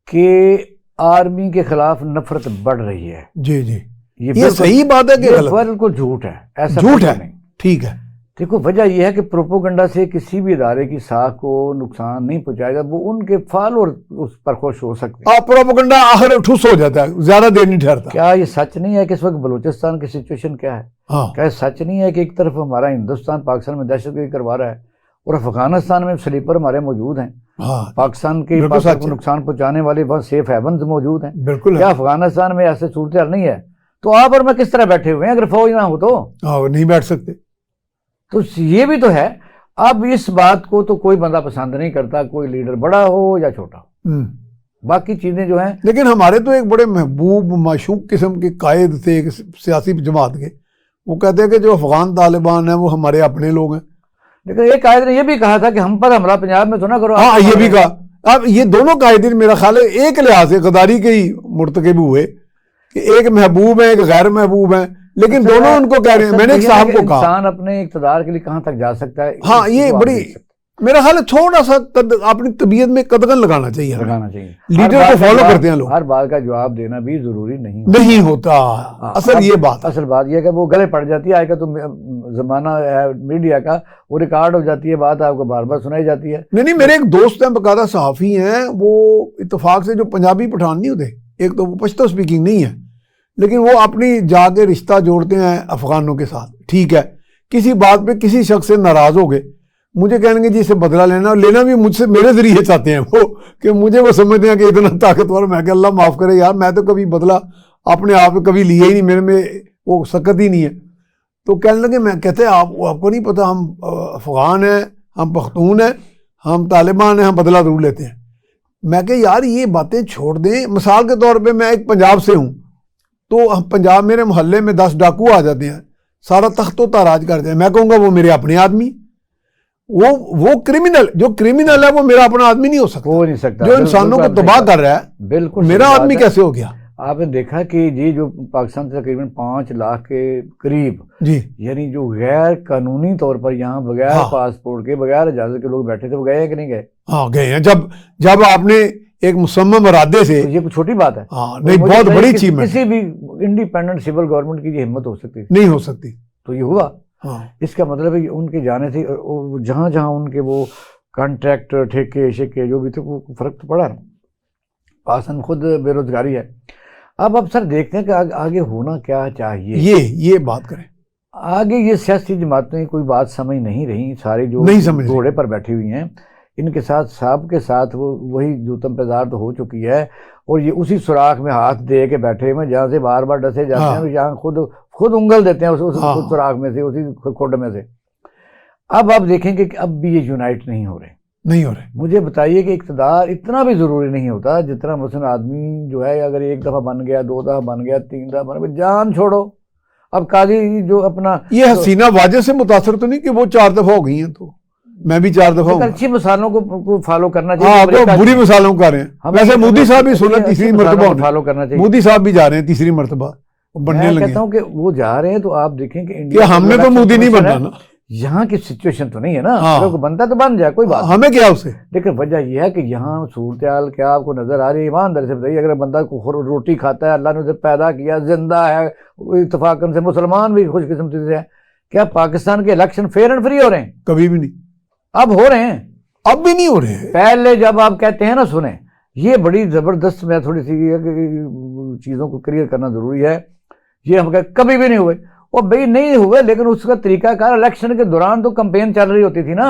کہ آرمی کے خلاف نفرت بڑھ رہی ہے۔ جی جی، یہ صحیح بات ہے کہ غلط؟ بالکل جھوٹ ہے، ایسا جھوٹ ہے، نہیں۔ ٹھیک ہے، دیکھو وجہ یہ ہے کہ پروپوگنڈا سے کسی بھی ادارے کی ساکھ کو نقصان نہیں پہنچائے گا، وہ ان کے فالوور اس پر خوش ہو سکتے ہیں۔ پروپیگنڈا آخر ٹھوس ہو جاتا ہے، زیادہ دیر نہیں ٹھہرتا۔ کیا یہ سچ نہیں ہے کہ اس وقت بلوچستان کی سچویشن کیا ہے؟ کیا یہ سچ نہیں ہے کہ ایک طرف ہمارا ہندوستان پاکستان میں دہشت گردی کروا رہا ہے اور افغانستان میں سلیپر ہمارے موجود ہیں، پاکستان کے کو نقصان پہنچانے والے وہاں سیف ہیونز موجود ہیں؟ بالکل۔ کیا افغانستان میں ایسے صورتحال نہیں ہے؟ تو آپ اور میں کس طرح بیٹھے ہوئے ہیں اگر فوج نہ ہو تو؟ نہیں بیٹھ سکتے۔ تو یہ بھی تو ہے۔ اب اس بات کو تو کوئی بندہ پسند نہیں کرتا، کوئی لیڈر بڑا ہو یا چھوٹا ہو، باقی چیزیں جو ہیں۔ لیکن ہمارے تو ایک بڑے محبوب معشوق قسم کے قائد تھے ایک سیاسی جماعت کے، وہ کہتے ہیں کہ جو افغان طالبان ہیں وہ ہمارے اپنے لوگ ہیں۔ لیکن ایک قائد نے یہ بھی کہا تھا کہ ہم پر حملہ پنجاب میں تو نہ کرو۔ ہاں یہ بھی کہا۔ اب یہ دونوں قائدین میرا خیال ہے ایک لحاظ سے غداری کے ہی مرتکب ہوئے کہ ایک محبوب ہے ایک غیر محبوب ہے، لیکن دونوں ان کو کہہ رہے ہیں۔ میں نے ایک صاحب کو کہا انسان اپنے اقتدار کے لیے کہاں تک جا سکتا ہے؟ ہاں یہ بڑی میرا خیال ہے تھوڑا سا اپنی طبیعت میں قدغن لگانا چاہیے، لیڈر کو فالو کرتے ہیں لوگ۔ ہر بات کا جواب دینا بھی ضروری نہیں ہوتا۔ اصل یہ بات یہ ہے کہ وہ گلے پڑ جاتی ہے، آئے گا تو زمانہ ہے میڈیا کا، وہ ریکارڈ ہو جاتی ہے، بات آپ کو بار بار سنائی جاتی ہے۔ نہیں میرے ایک دوست ہیں باقاعدہ صحافی ہیں، وہ اتفاق سے جو پنجابی پٹھان نہیں ہوتے، ایک تو وہ پشتو سپیکنگ نہیں ہے، لیکن وہ اپنی جا کے رشتہ جوڑتے ہیں افغانوں کے ساتھ، ٹھیک ہے، کسی بات پہ کسی شخص سے ناراض ہو گئے، مجھے کہیں گے جی اسے بدلہ لینا بھی مجھ سے میرے ذریعے چاہتے ہیں وہ، کہ مجھے وہ سمجھتے ہیں کہ اتنا طاقتور، میں کہ اللہ معاف کرے یار، میں تو کبھی بدلہ اپنے آپ کبھی لیا ہی نہیں، میرے میں وہ سکت ہی نہیں ہے۔ تو کہنے لگے، میں کہتے ہیں آپ کو نہیں پتہ، ہم افغان ہیں، ہم پختون ہیں، ہم طالبان ہیں، ہم بدلہ ضرور لیتے ہیں۔ میں کہ یار یہ باتیں چھوڑ دیں۔ مثال کے طور پہ میں ایک پنجاب سے ہوں، تو پنجاب میرے محلے میں 10 ڈاکو آ جاتے ہیں، سارا تخت و تاراج کر دیں، میں کہوں گا وہ میرے اپنے آدمی، وہ کرمنل، جو کرمنل ہے وہ میرا اپنا آدمی نہیں ہو سکتا، ہو نہیں سکتا، جو انسانوں کو تباہ کر رہا ہے بالکل میرا آدمی کیسے ہو گیا؟ آپ نے دیکھا کہ یہ جو پاکستان سے تقریباً 5 لاکھ کے قریب جی یعنی جو غیر قانونی طور پر یہاں بغیر پاسپورٹ کے بغیر اجازت کے لوگ بیٹھے تھے، وہ گئے ہیں کہ نہیں گئے؟ ہاں گئے ہیں۔ جب آپ نے ایک مصمم ارادے سے، یہ کوئی چھوٹی بات ہے؟ نہیں بہت بڑی اچیومنٹ، کسی بھی انڈیپینڈنٹ سول گورنمنٹ کی یہ ہمت ہو سکتی نہیں ہو سکتی، تو یہ ہوا۔ اس کا مطلب ہے کہ ان کے جانے سے جہاں جہاں ان کے وہ کانٹریکٹ ٹھیکے شیکے جو بھی تھے وہ فرق تو پڑا نا۔ پاکستان خود بے روزگاری ہے۔ اب سر دیکھتے ہیں کہ آگے ہونا کیا چاہیے، یہ بات کریں۔ آگے یہ سیاسی جماعتیں کوئی بات سمجھ نہیں رہی، سارے جو گھوڑے پر بیٹھی ہوئی ہیں، ان کے ساتھ سب کے ساتھ وہی جوتم پیزار تو ہو چکی ہے، اور یہ اسی سوراخ میں ہاتھ دے کے بیٹھے ہوئے جہاں سے بار بار ڈسے جاتے ہیں، جہاں خود انگل دیتے ہیں اس سوراخ میں سے، اسی کھوڈ میں سے۔ اب آپ دیکھیں کہ اب بھی یہ یونائٹ نہیں ہو رہے۔ مجھے بتائیے کہ اقتدار اتنا بھی ضروری نہیں ہوتا جتنا مثلا آدمی جو ہے اگر 1 دفعہ بن گیا، 2 دفعہ بن گیا، 3 دفعہ بن گیا، جان چھوڑو۔ اب قاضی جو اپنا یہ حسینہ واجد سے متاثر تو نہیں کہ وہ 4 دفعہ ہو گئی ہیں، تو میں بھی 4 دفعہ ہوں۔ اچھی مثالوں کو فالو کرنا چاہیے، بری مثالوں کا رہے ہیں۔ ویسے مودی صاحب بھی سنا تیسری مرتبہ فالو کرنا چاہیے، مودی صاحب بھی جا رہے ہیں تیسری مرتبہ بننے لگے۔ میں کہتا ہوں کہ وہ جا رہے ہیں تو آپ دیکھیں کہ ہم نے تو مودی نہیں بننا نا، یہاں کی سچویشن تو نہیں ہے نا، اگر بنتا تو بن جائے، کوئی بات ہمیں کیا اسے۔ لیکن وجہ یہ ہے کہ یہاں صورتحال کیا آپ کو نظر آ رہی ہے؟ ایمانداری سے بتائیے، اگر بندہ کو روٹی کھاتا ہے، اللہ نے اسے پیدا کیا، زندہ ہے، اتفاقاً سے مسلمان بھی خوش قسمتی سے ہے، کیا پاکستان کے الیکشن فیئر اینڈ فری ہو رہے ہیں؟ کبھی بھی نہیں۔ اب ہو رہے ہیں، اب بھی نہیں ہو رہے ہیں۔ پہلے جب آپ کہتے ہیں نا، سنیں یہ بڑی زبردست، میں تھوڑی سی چیزوں کو کلیئر کرنا ضروری ہے، یہ ہم کبھی بھی نہیں ہوئے، اور بھائی نہیں ہوئے، لیکن اس کا طریقہ کار الیکشن کے دوران تو کمپین چل رہی ہوتی تھی نا،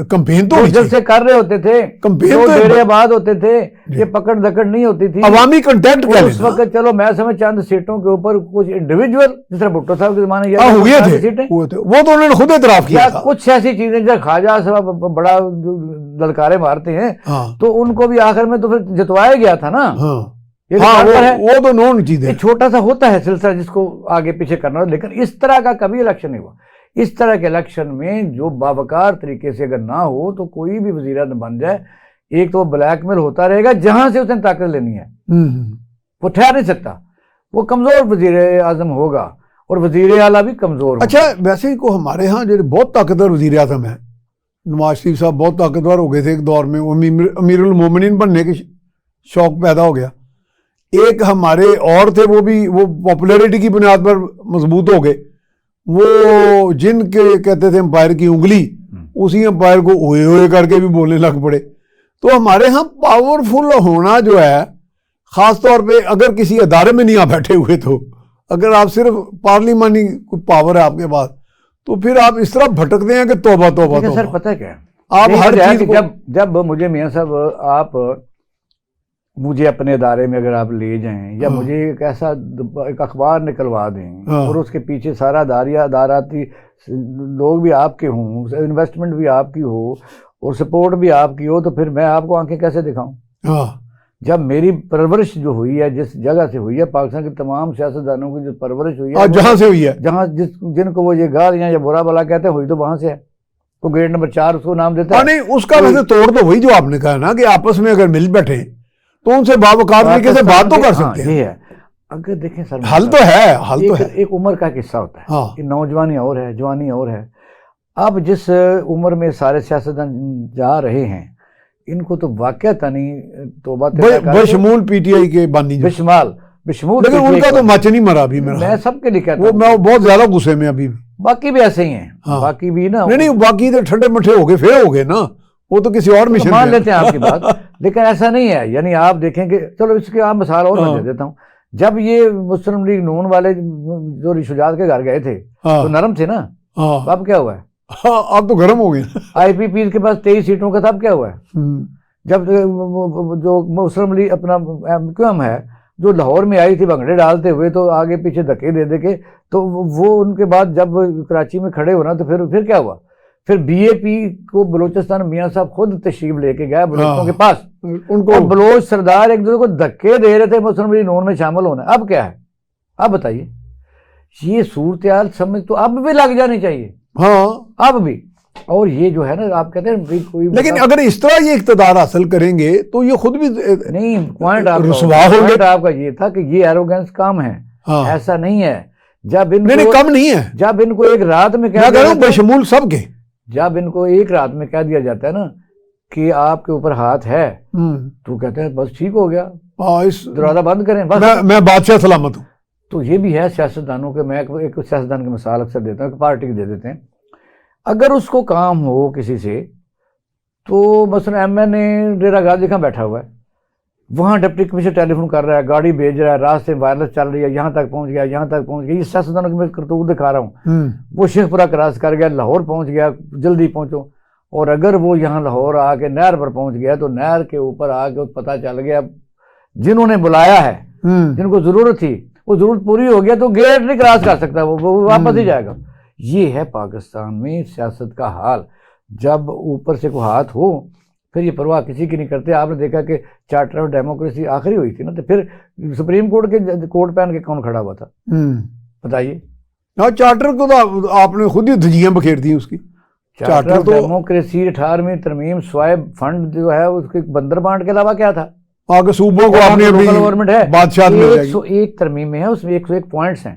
کمپین تو جلسے کر رہے ہوتے تھے، ڈیرے آباد ہوتے تھے، یہ پکڑ دکڑ نہیں ہوتی تھی، عوامی کنٹیکٹ کیا اس وقت۔ چلو میں سمجھ چند سیٹوں کے اوپر کچھ انڈیویجول، جس طرح بھٹو صاحب کے زمانے ہوئے تھے، وہ تو انہوں نے خود اعتراف کیا تھا، کچھ ایسی چیزیں جب خواجہ صاحب بڑا للکارے مارتے ہیں تو ان کو بھی آخر میں تو پھر جتوایا گیا تھا نا۔ وہ تو نون چیز ہے، چھوٹا سا ہوتا ہے سلسلہ جس کو آگے پیچھے کرنا، لیکن اس طرح کا کبھی الیکشن نہیں ہوا۔ اس طرح کے الیکشن میں جو باوقار طریقے سے اگر نہ ہو تو کوئی بھی وزیر اعظم بن جائے، ایک تو وہ بلیک میل ہوتا رہے گا، جہاں سے اس نے طاقت لینی ہے وہ ٹھہر نہیں سکتا، وہ کمزور وزیر اعظم ہوگا، اور وزیر اعلیٰ بھی کمزور ہوگا۔ اچھا ویسے ہی کو ہمارے ہاں جو بہت طاقتور وزیر اعظم ہے، نواز شریف صاحب بہت طاقتور ہو گئے تھے ایک دور میں، وہ امیر المومنین بننے کے شوق پیدا ہو گیا، ایک ہمارے اور تھے وہ بھی وہ پاپولیرٹی کی بنیاد پر مضبوط ہو گئے، وہ جن کے کہتے تھے امپائر کی انگلی، اسی امپائر کو اوئے اوئے کر کے بھی بولنے لگ پڑے. تو ہمارے ہاں پاورفل ہونا جو ہے، خاص طور پہ اگر کسی ادارے میں نہیں آپ بیٹھے ہوئے، تو اگر آپ صرف پارلیمانی پاور ہے آپ کے پاس، تو پھر آپ اس طرح بھٹکتے ہیں کہ توبہ توبہ توبہ. سر پتہ کیا آپ ہر چیز کو جب مجھے میاں صاحب آپ مجھے اپنے ادارے میں اگر آپ لے جائیں یا مجھے ایک ایسا ایک اخبار نکلوا دیں اور اس کے پیچھے سارا اداراتی لوگ بھی آپ کے ہوں، انویسٹمنٹ بھی آپ کی ہو اور سپورٹ بھی آپ کی ہو، تو پھر میں آپ کو آنکھیں کیسے دکھاؤں؟ جب میری پرورش جو ہوئی ہے، جس جگہ سے ہوئی ہے، پاکستان کے تمام سیاستدانوں کی جو پرورش ہوئی ہے، جہاں سے ہوئی ہے، جہاں جن کو وہ یہ گالیاں یا برا بلا کہتے ہیں، ہوئی تو وہاں سے ہے. تو گیٹ نمبر 4 اس کو نام دیتا ہے. نہیں، اس کا ویسے توڑ تو وہی جو آپ نے کہا نا کہ آپس میں اگر مل بیٹھے تو ان سے باوقار طریقے سے بات تو کر سکتے ہیں. یہ ہے. اگر دیکھیں سر، حل تو ہے، حل تو ہے. ایک عمر کا قصہ ہوتا ہے کہ نوجوانی اور ہے، جوانی اور ہے. اب جس عمر میں سارے سیاستدان جا رہے ہیں، ان کو تو واقعہ نہیں توبہ بشمول پی ٹی آئی کے بانی، بشمول لیکن ان کا تو مچ نہیں مرا ابھی. میں سب کے لیے کہتا ہوں، میں بہت زیادہ غصے میں ابھی. باقی بھی ایسے ہی ہیں، باقی بھی نا، نہیں باقی تو ٹھنڈے مٹھے ہو گئے، فیل ہو گئے نا، وہ تو کسی اور مشن مان لیتے ہیں آپ کی بات. لیکن ایسا نہیں ہے. یعنی آپ دیکھیں کہ چلو اس کی آپ مثال اور میں دے دیتا ہوں. جب یہ مسلم لیگ نون والے جو شجاعت کے گھر گئے تھے تو نرم تھے نا، اب کیا ہوا ہے؟ اب تو گرم ہو گئے. آئی پی پی کے پاس 23 سیٹوں کا تھا، اب کیا ہوا ہے؟ جب جو مسلم لیگ اپنا کیوں ہے جو لاہور میں آئی تھی بھنگڑے ڈالتے ہوئے، تو آگے پیچھے دھکے دے کے، تو وہ ان کے بعد جب کراچی میں کھڑے ہونا، تو پھر کیا ہوا؟ پھر بی اے پی کو بلوچستان میاں صاحب خود تشریف لے کے گیا بلوچوں کے پاس، ان کو بلوچ سردار ایک دوسرے کو دھکے دے رہے تھے مسلم لیگ نون میں شامل ہونا. اب کیا ہے؟ اب بتائیے، یہ صورتحال سمجھ تو اب بھی لگ جانی چاہیے. اب بھی. اور یہ جو ہے نا، آپ کہتے ہیں کوئی، لیکن اگر اس طرح یہ اقتدار حاصل کریں گے تو یہ خود بھی نہیں. پوائنٹ آپ کا یہ تھا کہ یہ ایروگنس کم ہے، ایسا نہیں ہے. جب ان کو کم نہیں ہے، جب ان کو ایک رات میں کہہ دیا، بشمول سب کے، جب ان کو ایک رات میں کہہ دیا جاتا ہے نا کہ آپ کے اوپر ہاتھ ہے، تو کہتے ہیں بس ٹھیک ہو گیا، دروازہ بند کریں، میں بادشاہ سلامت ہوں. تو یہ بھی ہے سیاستدانوں کے. میں ایک سیاستدان کی مثال اکثر دیتا ہوں کہ پارٹی کی دے دیتے ہیں. اگر اس کو کام ہو کسی سے، تو مثلا ایم این اے ڈیرہ غازی خان بیٹھا ہوا ہے، وہاں ڈپٹی کمشنر ٹیلی فون کر رہا ہے، گاڑی بھیج رہا ہے، راستے وائرلیس چل رہی ہے، یہاں تک پہنچ گیا، یہاں تک پہنچ گیا. یہ سیاستدانوں کی میں کرتوت دکھا رہا ہوں. وہ شیخ پورہ کراس کر گیا، لاہور پہنچ گیا، جلدی پہنچو. اور اگر وہ یہاں لاہور آ کے نہر پر پہنچ گیا، تو نہر کے اوپر آ کے پتہ چل گیا جنہوں نے بلایا ہے، جن کو ضرورت تھی، وہ ضرورت پوری ہو گیا، تو گیٹ نہیں کراس کر سکتا، وہ واپس ہی جائے گا. یہ ہے پاکستان میں سیاست کا حال. جب اوپر سے کوئی ہاتھ ہو، پھر یہ پرواہ کسی کی نہیں کرتے. آپ نے دیکھا کہ چارٹر آف ڈیموکریسی آخری ہوئی تھی نا، تو پھر سپریم کورٹ کے کوٹ پہن کے کون کھڑا ہوا تھا؟ بتائیے. چارٹر کو تو آپ نے خود ہی دھجیاں بکھیر دی اس کی. چارٹر آف ڈیموکریسی 18ویں ترمیم سوائے فنڈ جو ہے اس کے بندر بانٹ کے علاوہ کیا تھا؟ آگے صوبوں کو اپنی گورنمنٹ ہے، بادشاہ 101 ترمیم میں ہے، اس میں 101 پوائنٹس ہیں.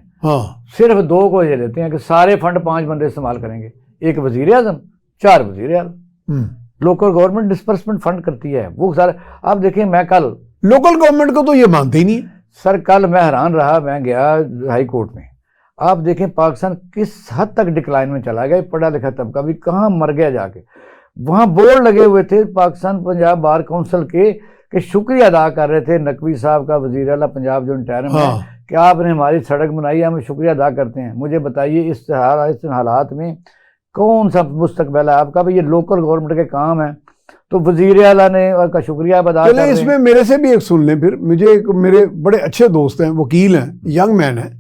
صرف 2 کو یہ دیتے ہیں کہ سارے فنڈ 5 بندے استعمال کریں گے. ایک وزیر اعظم، 4 وزیر اعظم. لوکل گورنمنٹ ڈسپرسمنٹ فنڈ کرتی ہے وہ سارے. آپ دیکھیں، میں کل لوکل گورنمنٹ کو تو یہ مانتے ہی نہیں سر. کل میں حیران رہا، میں گیا ہائی کورٹ میں. آپ دیکھیں پاکستان کس حد تک ڈکلائن میں چلا گیا. پڑھا لکھا طبقہ بھی کہاں مر گیا جا کے. وہاں بورڈ لگے ہوئے تھے پاکستان پنجاب بار کونسل کے کہ شکریہ ادا کر رہے تھے نقوی صاحب کا، وزیر اعلیٰ پنجاب جو انٹرم ہے، کہ آپ نے ہماری سڑک بنائی، ہم شکریہ ادا کرتے ہیں. مجھے بتائیے اس حالات میں کون سا مستقبل ہے آپ کا؟ یہ لوکل گورنمنٹ کے کام ہیں، تو وزیر اعلیٰ نے کا شکریہ ادا کر رہے ہیں. اس میں میرے سے بھی ایک سن لیں. پھر مجھے میرے بڑے اچھے دوست ہیں، وکیل ہیں، ینگ مین ہیں،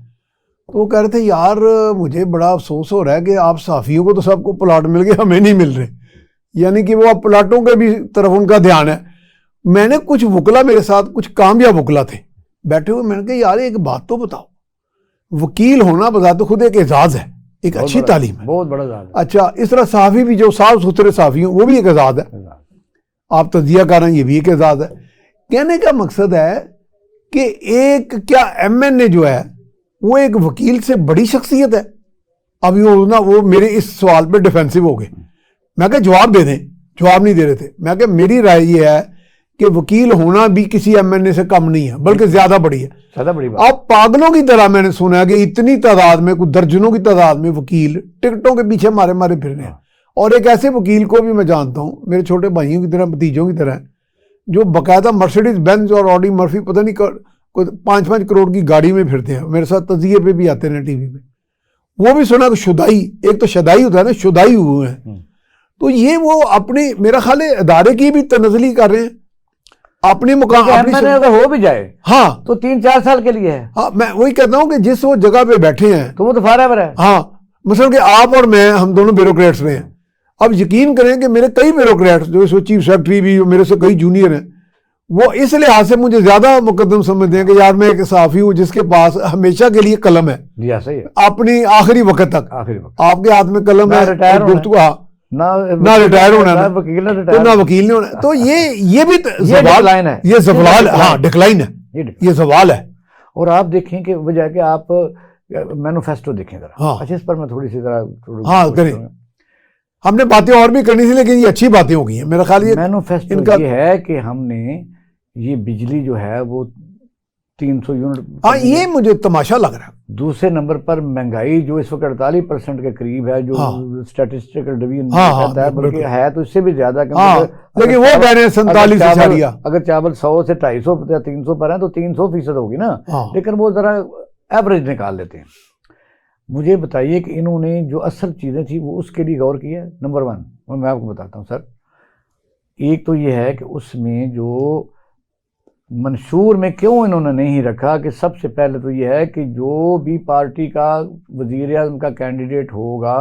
تو وہ کہہ رہے تھے یار مجھے بڑا افسوس ہو رہا ہے کہ آپ صحافیوں کو تو سب کو پلاٹ مل گئے، ہمیں نہیں مل رہے. یعنی کہ وہ پلاٹوں کے بھی طرف ان کا دھیان ہے. میں نے کچھ وکلا میرے ساتھ، کچھ کامیاب وکلا تھے بیٹھے ہوئے، میں نے کہا یار ایک بات تو بتاؤ، وکیل ہونا بذات خود ایک اعزاز ہے، ایک اچھی تعلیم ہے، بہت بڑا اعزاز. اچھا، اس طرح صحافی بھی جو صاف ستھرے صحافی ہوں وہ بھی ایک اعزاز ہے. آپ تجزیہ کر رہے ہیں، یہ بھی ایک اعزاز ہے. کہنے کا مقصد ہے کہ ایک کیا ایم این اے جو ہے وہ ایک وکیل سے بڑی شخصیت ہے؟ ابھی وہ میرے اس سوال پہ ڈیفینسو ہو گئے. میں کہ جواب دے دیں، جواب نہیں دے رہے تھے. میں کہ میری رائے یہ ہے کہ وکیل ہونا بھی کسی ایم این اے سے کم نہیں ہے بلکہ زیادہ بڑی ہے. زیادہ بڑی بات. اب پاگلوں کی طرح میں نے سنا ہے کہ اتنی تعداد میں کچھ درجنوں کی تعداد میں وکیل ٹکٹوں کے پیچھے مارے مارے پھر رہے ہیں. اور ایک ایسے وکیل کو بھی میں جانتا ہوں میرے چھوٹے بھائیوں کی طرح بھتیجوں کی طرح جو باقاعدہ مرسیڈیز بینز اور آڈی مرفی پتہ نہیں کوئی 5-5 کروڑ کی گاڑی میں پھرتے ہیں. میرے ساتھ تجزیے پہ بھی آتے ہیں ٹی وی پہ. وہ بھی سنا کہ شدائی، ایک تو شدائی ہوتا ہے نا، شدائی ہوئے ہیں. تو یہ وہ اپنے میرا خیال ہے ادارے کی بھی تنزلی کر رہے ہیں اپنے مقام. اگر ہو بھی جائے ہاں تو 3-4 سال کے لیے ہے. ہاں میں وہی کہتا ہوں کہ جس وہ جگہ پہ بیٹھے ہیں تو وہ تو فارغ ہے. ہاں مثلا کہ آپ اور میں ہم دونوں بیوروکریٹس رہے ہیں. اب یقین کریں کہ میرے کئی بیوروکریٹس جو اس وقت چیف سیکرٹری بھی میرے سے کئی جونیئر ہیں، وہ اس لحاظ سے مجھے زیادہ مقدم سمجھتے ہیں کہ یار میں ایک صحافی ہوں جس کے پاس ہمیشہ کے لیے قلم ہے. جی ہاں صحیح ہے. اپنی آخری وقت تک آخری وقت آپ کے ہاتھ میں قلم ہے، گفتگو نہ ریٹائر ہونا نہ وکیل نہیں ہونا. تو یہ بھی زوال ہے، یہ زوال، ہاں ڈکلائن ہے، یہ زوال ہے. اور آپ دیکھیں کہ وجہ کہ آپ مینوفیسٹو دیکھیں ذرا. اچھا اس پر میں تھوڑی سی ذرا ہاں کریں. ہم نے باتیں اور بھی کرنی تھی لیکن یہ اچھی باتیں ہو گئی ہیں میرا خیال. یہ مینوفیسٹو یہ ہے کہ ہم نے یہ بجلی جو ہے وہ 300 یونٹ. ہاں یہ مجھے تماشا لگ رہا ہے. دوسرے نمبر پر مہنگائی جو اس وقت 48% کے قریب ہے، جو اسٹیٹسٹیکل ڈویژن کہتا ہے، بلکہ ہے تو اس سے بھی زیادہ. لیکن وہ کہہ رہے ہیں 47. اگر چاول 100 سے 250 یا 300 پر ہیں تو 300% ہوگی نا. لیکن وہ ذرا ایوریج نکال لیتے ہیں. مجھے بتائیے کہ انہوں نے جو اصل چیزیں تھیں وہ اس کے لیے غور کیا ہے. نمبر 1 میں آپ کو بتاتا ہوں سر. ایک تو یہ ہے کہ اس میں جو منشور میں کیوں انہوں نے نہیں رکھا کہ سب سے پہلے تو یہ ہے کہ جو بھی پارٹی کا وزیر اعظم کا کینڈیڈیٹ ہوگا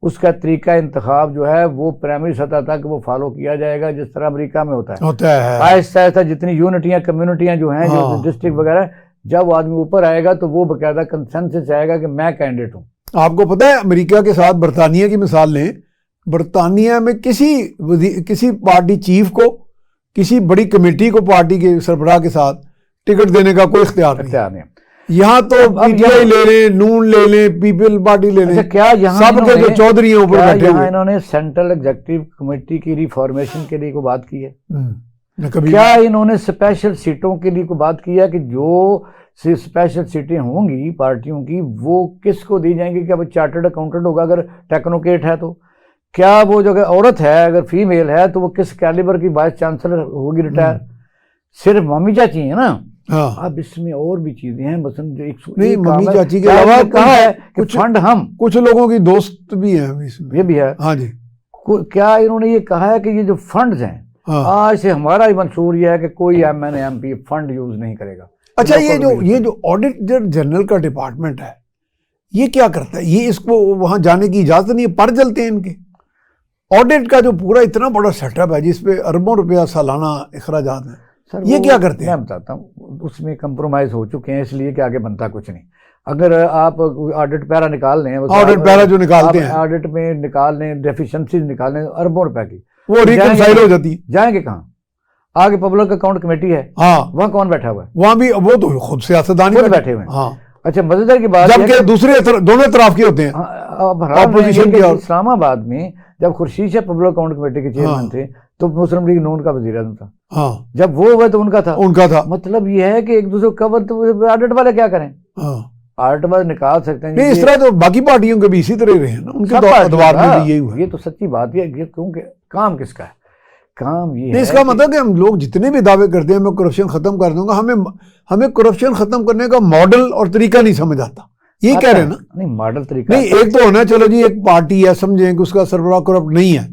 اس کا طریقہ انتخاب جو ہے وہ پرائمری سطح تک وہ فالو کیا جائے گا جس طرح امریکہ میں ہوتا ہے. آہستہ آہستہ جتنی یونٹیاں کمیونٹیاں جو ہیں جو ڈسٹرکٹ وغیرہ، جب وہ آدمی اوپر آئے گا تو وہ باقاعدہ کنسنسس آئے گا کہ میں کینڈیڈیٹ ہوں. آپ کو پتہ ہے امریکہ کے ساتھ برطانیہ کی مثال لیں. برطانیہ میں کسی پارٹی چیف کو، کسی بڑی کمیٹی کو پارٹی کے سربراہ کے ساتھ ٹکٹ دینے کا کوئی اختیار نہیں. یہاں تو پی ٹی آئی لے لیں، نون لے لیں، پیپل پارٹی لے لیں، سب کے جو چودھری ہیں اوپر بیٹھے ہوئے. انہوں نے سینٹرل ایگزیکٹو کمیٹی کی ریفارمیشن کے لیے کوئی بات کی ہے؟ کیا انہوں نے اسپیشل سیٹوں کے لیے کوئی بات کی ہے کہ جو اسپیشل سیٹیں ہوں گی پارٹیوں کی وہ کس کو دی جائیں گی؟ کیا وہ چارٹرڈ اکاؤنٹنٹ ہوگا اگر ٹیکنوکریٹ ہے تو؟ کیا وہ جو عورت ہے اگر فیمیل ہے تو وہ کس کیلیبر کی وائس چانسلر ہوگی ریٹائر؟ صرف ممی چاچی ہیں نا. اب اس میں اور بھی چیزیں ہیں. مثلا جو نہیں ممی چاچی کے علاوہ کہا ہے کہ فنڈ ہم کچھ لوگوں کی دوست بھی ہیں یہ بھی ہے. ہاں جی. کیا انہوں نے یہ کہا ہے کہ یہ جو فنڈز ہیں آج سے ہمارا ہی منشور یہ ہے کہ کوئی M N A M P fund use نہیں کرے گا؟ اچھا یہ جو آڈیٹر جنرل کا ڈپارٹمنٹ ہے یہ کیا کرتا ہے؟ یہ اس کو وہاں جانے کی اجازت نہیں ہے، پر چلتے ہیں ان کے. آڈٹ کا جو پورا اتنا بڑا سیٹ اپ ہے جس پہ اربوں روپیہ سالانہ اخراجات ہیں، یہ کیا کرتے ہیں؟ میں بتاتا ہوں اس میں کمپرومائز ہو چکے ہیں اس لیے کہ آگے بنتا کچھ نہیں. اگر آپ آڈٹ پیرا نکال لیں، آڈٹ پیرا جو نکالتے ہیں آڈٹ میں نکال لیں، ڈیفیشنسیز نکال لیں اربوں روپے کی، وہ ریکنسائل ہو جاتی. جائیں گے کہاں؟ آگے پبلک اکاؤنٹ کمیٹی ہے، وہاں کون بیٹھا ہوا ہے؟ وہاں بھی وہ تو خود سیاستدان بیٹھے ہوئے ہیں. اچھا مزیدار کی بات جبکہ دوسرے دونوں طرف کے ہوتے ہیں. اپوزیشن کے اسلام آباد میں جب Khurshid Shah public account committee کے چیئرمین تھے تو مسلم لیگ نون کا وزیر اعظم تھا. جب وہ ہوئے تو ان کا تھا. مطلب یہ ہے کہ ایک دوسرے کو کور آڈٹ والے کیا کریں؟ آڈٹ والے نکال سکتے ہیں. نہیں اس طرح تو باقی پارٹیوں کے بھی اسی طرح رہے ہیں نا، ان کے ادوار میں بھی یہی ہوا. یہ تو سچی بات ہے کیونکہ کام کس کا ہے؟ کام یہ ہے. اس کا مطلب کہ ہم لوگ جتنے بھی دعوے کرتے ہیں میں کرپشن ختم کر دوں گا، ہمیں کرپشن ختم کرنے کا ماڈل اور طریقہ نہیں سمجھ آتا. یہ کہہ رہے ہیں نا؟ نہیں ماڈل طریقہ نہیں، ایک تو ہونا چلو جی ایک پارٹی ہے سمجھیں کہ اس کا سربراہ کرپٹ نہیں ہے،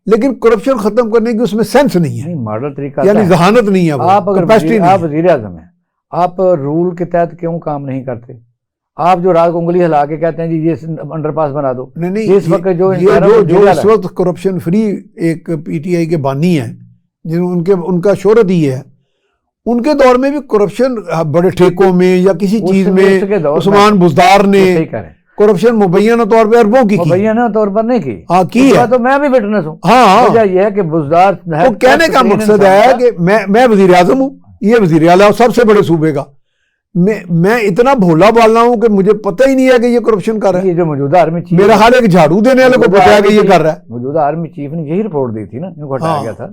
لیکن کرپشن ختم کرنے کی اس میں سینس نہیں ہے، ماڈل طریقہ یعنی ذہانت نہیں ہے. آپ اگر آپ وزیر اعظم ہیں، آپ رول کے تحت کیوں کام نہیں کرتے؟ آپ جو رات کو انگلی ہلا کے کہتے ہیں جی یہ انڈر پاس بنا دو. نہیں اس وقت جو اس وقت کرپشن فری ایک پی ٹی آئی کے بانی ہیں ان کا شہرت ہی ہے، ان کے دور میں بھی کرپشن بڑے ٹھیکوں میں یا کسی چیز میں عثمان بزدار نے کرپشن مبینہ طور پہ اربوں کی مبینہ طور پر نہیں کی. ہاں کی ہے، تو میں بھی وٹنس ہوں. وجہ یہ ہے کہ بزدار وہ کہنے کا مقصد ہے کہ میں وزیر اعظم ہوں، یہ وزیر اعلیٰ سب سے بڑے صوبے کا، میں اتنا بھولا بالنا ہوں کہ مجھے پتہ ہی نہیں ہے کہ یہ کرپشن کر رہا ہے. جو موجودہ آرمی چیف میرا حال ایک جھاڑو دینے والے کو پتا ہے کہ یہ کر رہا ہے. موجودہ آرمی چیف نے یہی رپورٹ دی تھی نا، ان کو ہٹایا گیا تھا.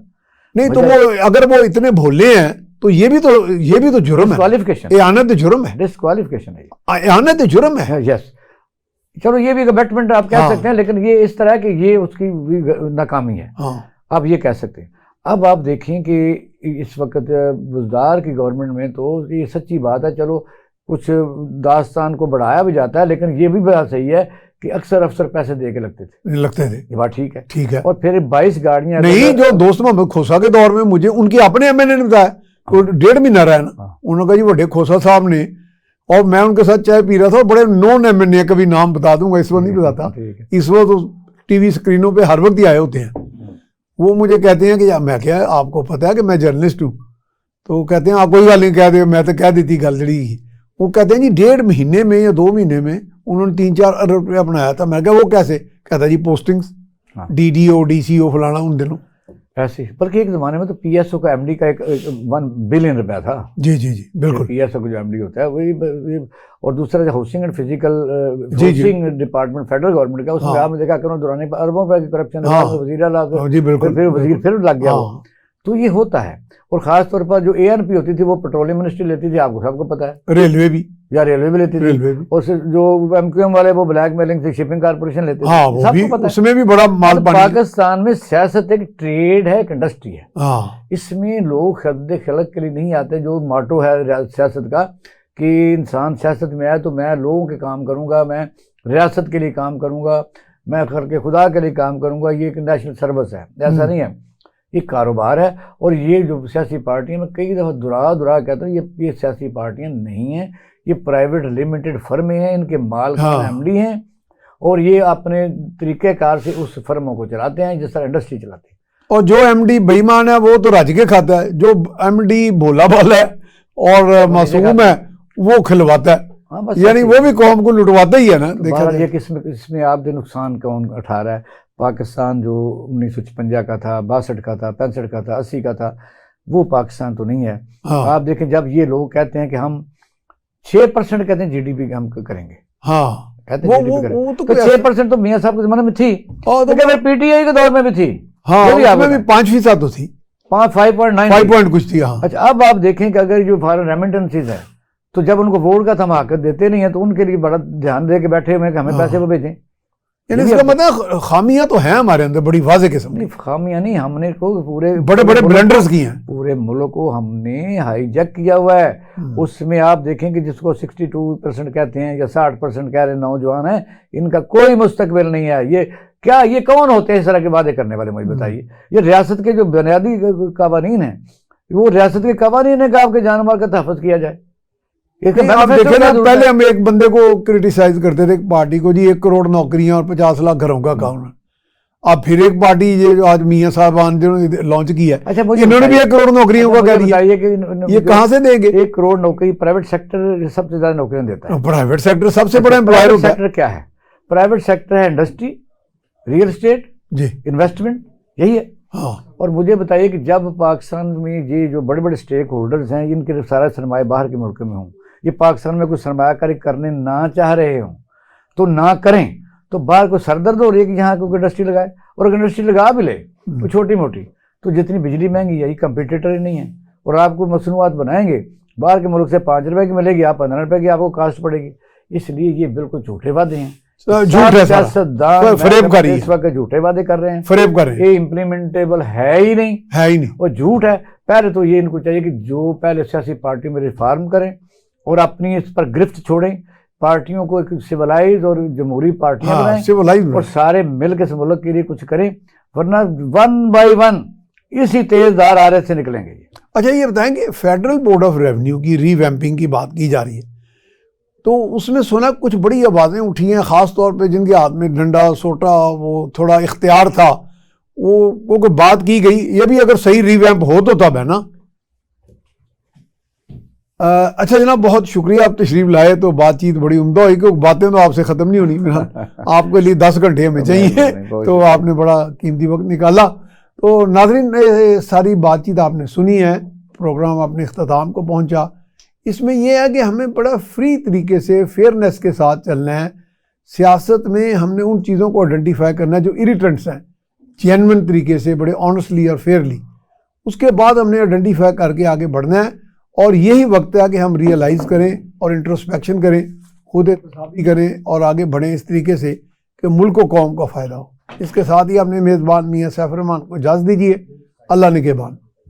نہیں تو وہ اگر وہ اتنے بھولے ہیں تو یہ بھی تو جرم ہے، ڈسکوالیفیکیشن، اعانت جرم ہے، ڈسکوالیفیکیشن ہے، اعانت جرم ہے. یس. چلو یہ بھی ابیٹمنٹ آپ کہہ سکتے ہیں، لیکن یہ اس طرح کہ یہ اس کی بھی ناکامی ہے، آپ یہ کہہ سکتے ہیں. اب آپ دیکھیں کہ اس وقت بزدار کی گورنمنٹ میں تو یہ سچی بات ہے، چلو کچھ داستان کو بڑھایا بھی جاتا ہے، لیکن یہ بھی بات صحیح ہے کہ اکثر افسر پیسے دے کے لگتے تھے، یہ بات ٹھیک ہے. اور پھر 22 گاڑیاں نہیں، جو دوست محمد کھوسا کے دور میں مجھے ان کے اپنے ایم این اے نے بتایا، 1.5 مہینہ رہا نا، انہوں نے کہا جی بڑے کھوسا صاحب نے، اور میں ان کے ساتھ چائے پی رہا تھا، بڑے نون ایم این اے کا بھی نام بتا دوں گا، اس وقت نہیں بتاتا، اس وقت ٹی وی اسکرینوں پہ ہر وقت ہی آئے ہوتے ہیں. وہ مجھے کہتے ہیں کہ میں کیا آپ کو پتا ہے کہ میں جرنلسٹ ہوں؟ تو کہتے ہیں آپ کوئی گل نہیں کہہ دے، میں تو کہہ دیتی گل جڑی. وہ کہتے ہیں جی 1.5 مہینے میں یا 2 مہینے میں انہوں نے 3-4 ارب روپیہ بنایا تھا. میں کہا وہ کیسے؟ کہتا جی postings, D D O D C O فلانا ان دنوں ایسے. بلکہ ایک زمانے میں تو پی ایس او کا ایم ڈی کا 1 بلین روپیہ تھا. جی بالکل. پی ایس او کا جو ایم ڈی ہوتا ہے وہی، اور دوسرا جو housing and physical housing department federal government کا، اس میں آپ نے دیکھا کہ دوران اربوں روپے کی کرپشن، وزیر اعلیٰ پھر وزیر پھر لگ گیا. تو یہ ہوتا ہے. اور خاص طور پر جو اے این پی ہوتی تھی وہ پیٹرولیم منسٹری لیتی تھی، آپ کو سب کو پتا ہے، ریلوے بھی لیتی تھی، اور جو ایم کیو ایم والے وہ بلیک میلنگ سے شپنگ کارپوریشن لیتے تھے، سب کو پتا ہے. اس میں بھی بڑا مال پانی. پاکستان میں سیاست ایک ٹریڈ ہے، ایک انڈسٹری ہے. اس میں لوگ خلق کے لیے نہیں آتے. جو ماٹو ہے سیاست کا کہ انسان سیاست میں آئے تو میں لوگوں کے کام کروں گا، میں ریاست کے لیے کام کروں گا، میں خدا کے لیے کام کروں گا. یہ ایک نیشنل سروس ہے، ایسا نہیں ہے، یہ کاروبار ہے. اور یہ جو سیاسی پارٹیاں، میں کئی دفعہ دورا کہتا ہوں، یہ سیاسی پارٹیاں نہیں ہیں، یہ پرائیویٹ لمیٹڈ فرمیں ہیں، ان کے مال ایم ڈی ہیں، اور یہ اپنے طریقہ کار سے اس فرموں کو چلاتے ہیں جس طرح انڈسٹری چلاتے ہیں. اور جو ایم ڈی بے ایمان ہے وہ تو رج کے کھاتا ہے، جو ایم ڈی بھولا بھالا ہے اور معصوم ہے وہ کھلواتا ہے، یعنی وہ بھی قوم کو لٹواتا ہی ہے نا. یہ اس میں آپ دے نقصان کون اٹھا رہا ہے؟ پاکستان جو 1956 کا تھا، 62 کا تھا، 65 کا تھا، 80 کا تھا، وہ پاکستان تو نہیں ہے. آپ دیکھیں جب یہ لوگ کہتے ہیں کہ ہم 6% کہتے ہیں جی ڈی پی ہم کریں گے، کہتے ہیں جی ڈی پی کریں گے، تو 6% تو میاں صاحب کے زمانے میں تھی، لیکن پی ٹی آئی کے دور میں بھی تھی، اس میں بھی 5% تو تھی، 5 کچھ تھی. اچھا اب آپ دیکھیں کہ اگر جو فارن ریمیٹنسز ہے تو جب ان کو ووٹ کا ہم حق دیتے نہیں ہیں تو ان کے لیے بڑا دھیان دے کے بیٹھے ہوئے کہ ہمیں پیسے وہ بھیجیں. یعنی اس کا مطلب خامیاں تو ہیں ہمارے اندر بڑی واضح قسم کی. خامیاں نہیں، ہم نے کو پورے بڑے بلنڈرز کی ہیں، پورے ملک کو ہم نے ہائی جیک کیا ہوا ہے. اس میں آپ دیکھیں کہ جس کو 62% کہتے ہیں یا 60% کہہ رہے نوجوان ہیں، ان کا کوئی مستقبل نہیں ہے. یہ کون ہوتے ہیں اس طرح کے وعدے کرنے والے؟ مجھے بتائیے. یہ ریاست کے جو بنیادی قوانین ہیں، وہ ریاست کے قوانین ہیں کہ آپ کے جان مال کا تحفظ کیا جائے. آپ دیکھیں نا، پہلے ہم ایک بندے کو کرٹیسائز کرتے تھے، ایک پارٹی کو، جی 1 کروڑ نوکریاں اور 50 لاکھ گھروں کا کام ہے. اب پھر ایک پارٹی یہ جو آج میاں صاحبان جو لانچ کیا ہے، انہوں نے بھی 1 کروڑ نوکریوں کا کہہ دیا. یہ کہاں سے دیں گے؟ 1 کروڑ نوکری پرائیویٹ سیکٹر سب سے زیادہ نوکریاں دیتا ہے. پرائیویٹ سیکٹر سب سے بڑا امپلائر ہوتا ہے. سیکٹر کیا ہے؟ پرائیویٹ سیکٹر ہے انڈسٹری، ریل اسٹیٹ، جی انویسٹمنٹ، یہی ہے. اور مجھے بتائیے کہ جب پاکستان میں یہ جو بڑے بڑے اسٹیک ہولڈرز ہیں، ان کے سارا سرمایہ باہر کے ملک میں ہوں، یہ پاکستان میں کوئی سرمایہ کاری کرنے نہ چاہ رہے ہوں تو نہ کریں، تو باہر کوئی سردرد ہو رہی ہے کہ یہاں کوئی انڈسٹری لگائے. اور اگر انڈسٹری لگا بھی لے کوئی چھوٹی موٹی، تو جتنی بجلی مہنگی ہے، یہ کمپیٹیٹر ہی نہیں ہے. اور آپ کو مصنوعات بنائیں گے باہر کے ملک سے 5 روپے کی ملے گی، آپ 15 روپے کی آپ کو کاسٹ پڑے گی. اس لیے یہ بالکل جھوٹے وعدے ہیں. فریب کاری اس وقت جھوٹے وعدے کر رہے ہیں، فریب کر رہے ہیں. یہ امپلیمنٹیبل ہے ہی نہیں اور جھوٹ ہے. پہلے تو یہ ان کو چاہیے کہ جو پہلے سیاسی پارٹی میں ریفارم کریں اور اپنی اس پر گرفت چھوڑیں، پارٹیوں کو ایک سیولائز اور جمہوری پارٹیاں بنائیں اور سارے مل کے اس ملک کے لیے کچھ کریں، ورنہ 1 بائی 1 اسی تیز دھار آرے سے نکلیں گے. اچھا یہ بتائیں کہ فیڈرل بورڈ آف ریونیو کی ری ویمپنگ کی بات کی جا رہی ہے، تو اس میں سنا کچھ بڑی آوازیں اٹھی ہیں، خاص طور پہ جن کے ہاتھ میں ڈنڈا سوٹا وہ تھوڑا اختیار تھا، وہ کوئی بات کی گئی. یہ بھی اگر صحیح ری ویمپ ہو تو تب ہے نا. اچھا جناب، بہت شکریہ، آپ تشریف لائے تو بات چیت بڑی عمدہ ہوئی، کہ باتیں تو آپ سے ختم نہیں ہونی. آپ کے لیے 10 گھنٹے ہمیں چاہیے، تو آپ نے بڑا قیمتی وقت نکالا. تو ناظرین، ساری بات چیت آپ نے سنی ہے، پروگرام اپنے اختتام کو پہنچا. اس میں یہ ہے کہ ہمیں بڑا فری طریقے سے فیئرنیس کے ساتھ چلنا ہے. سیاست میں ہم نے ان چیزوں کو آئیڈینٹیفائی کرنا ہے جو اریٹنٹس ہیں، جینوئن طریقے سے، بڑے آنیسٹلی اور فیئرلی اس کے بعد ہم نے آئیڈینٹیفائی کر کے آگے بڑھنا ہے، اور یہی وقت ہے کہ ہم ریئلائز کریں اور انٹروسپیکشن کریں، خود احتسابی کریں اور آگے بڑھیں اس طریقے سے کہ ملک و قوم کا فائدہ ہو۔ اس کے ساتھ ہی اپنے میزبان میاں سیف الرحمان کو اجازت دیجیے۔ اللہ نگہبان۔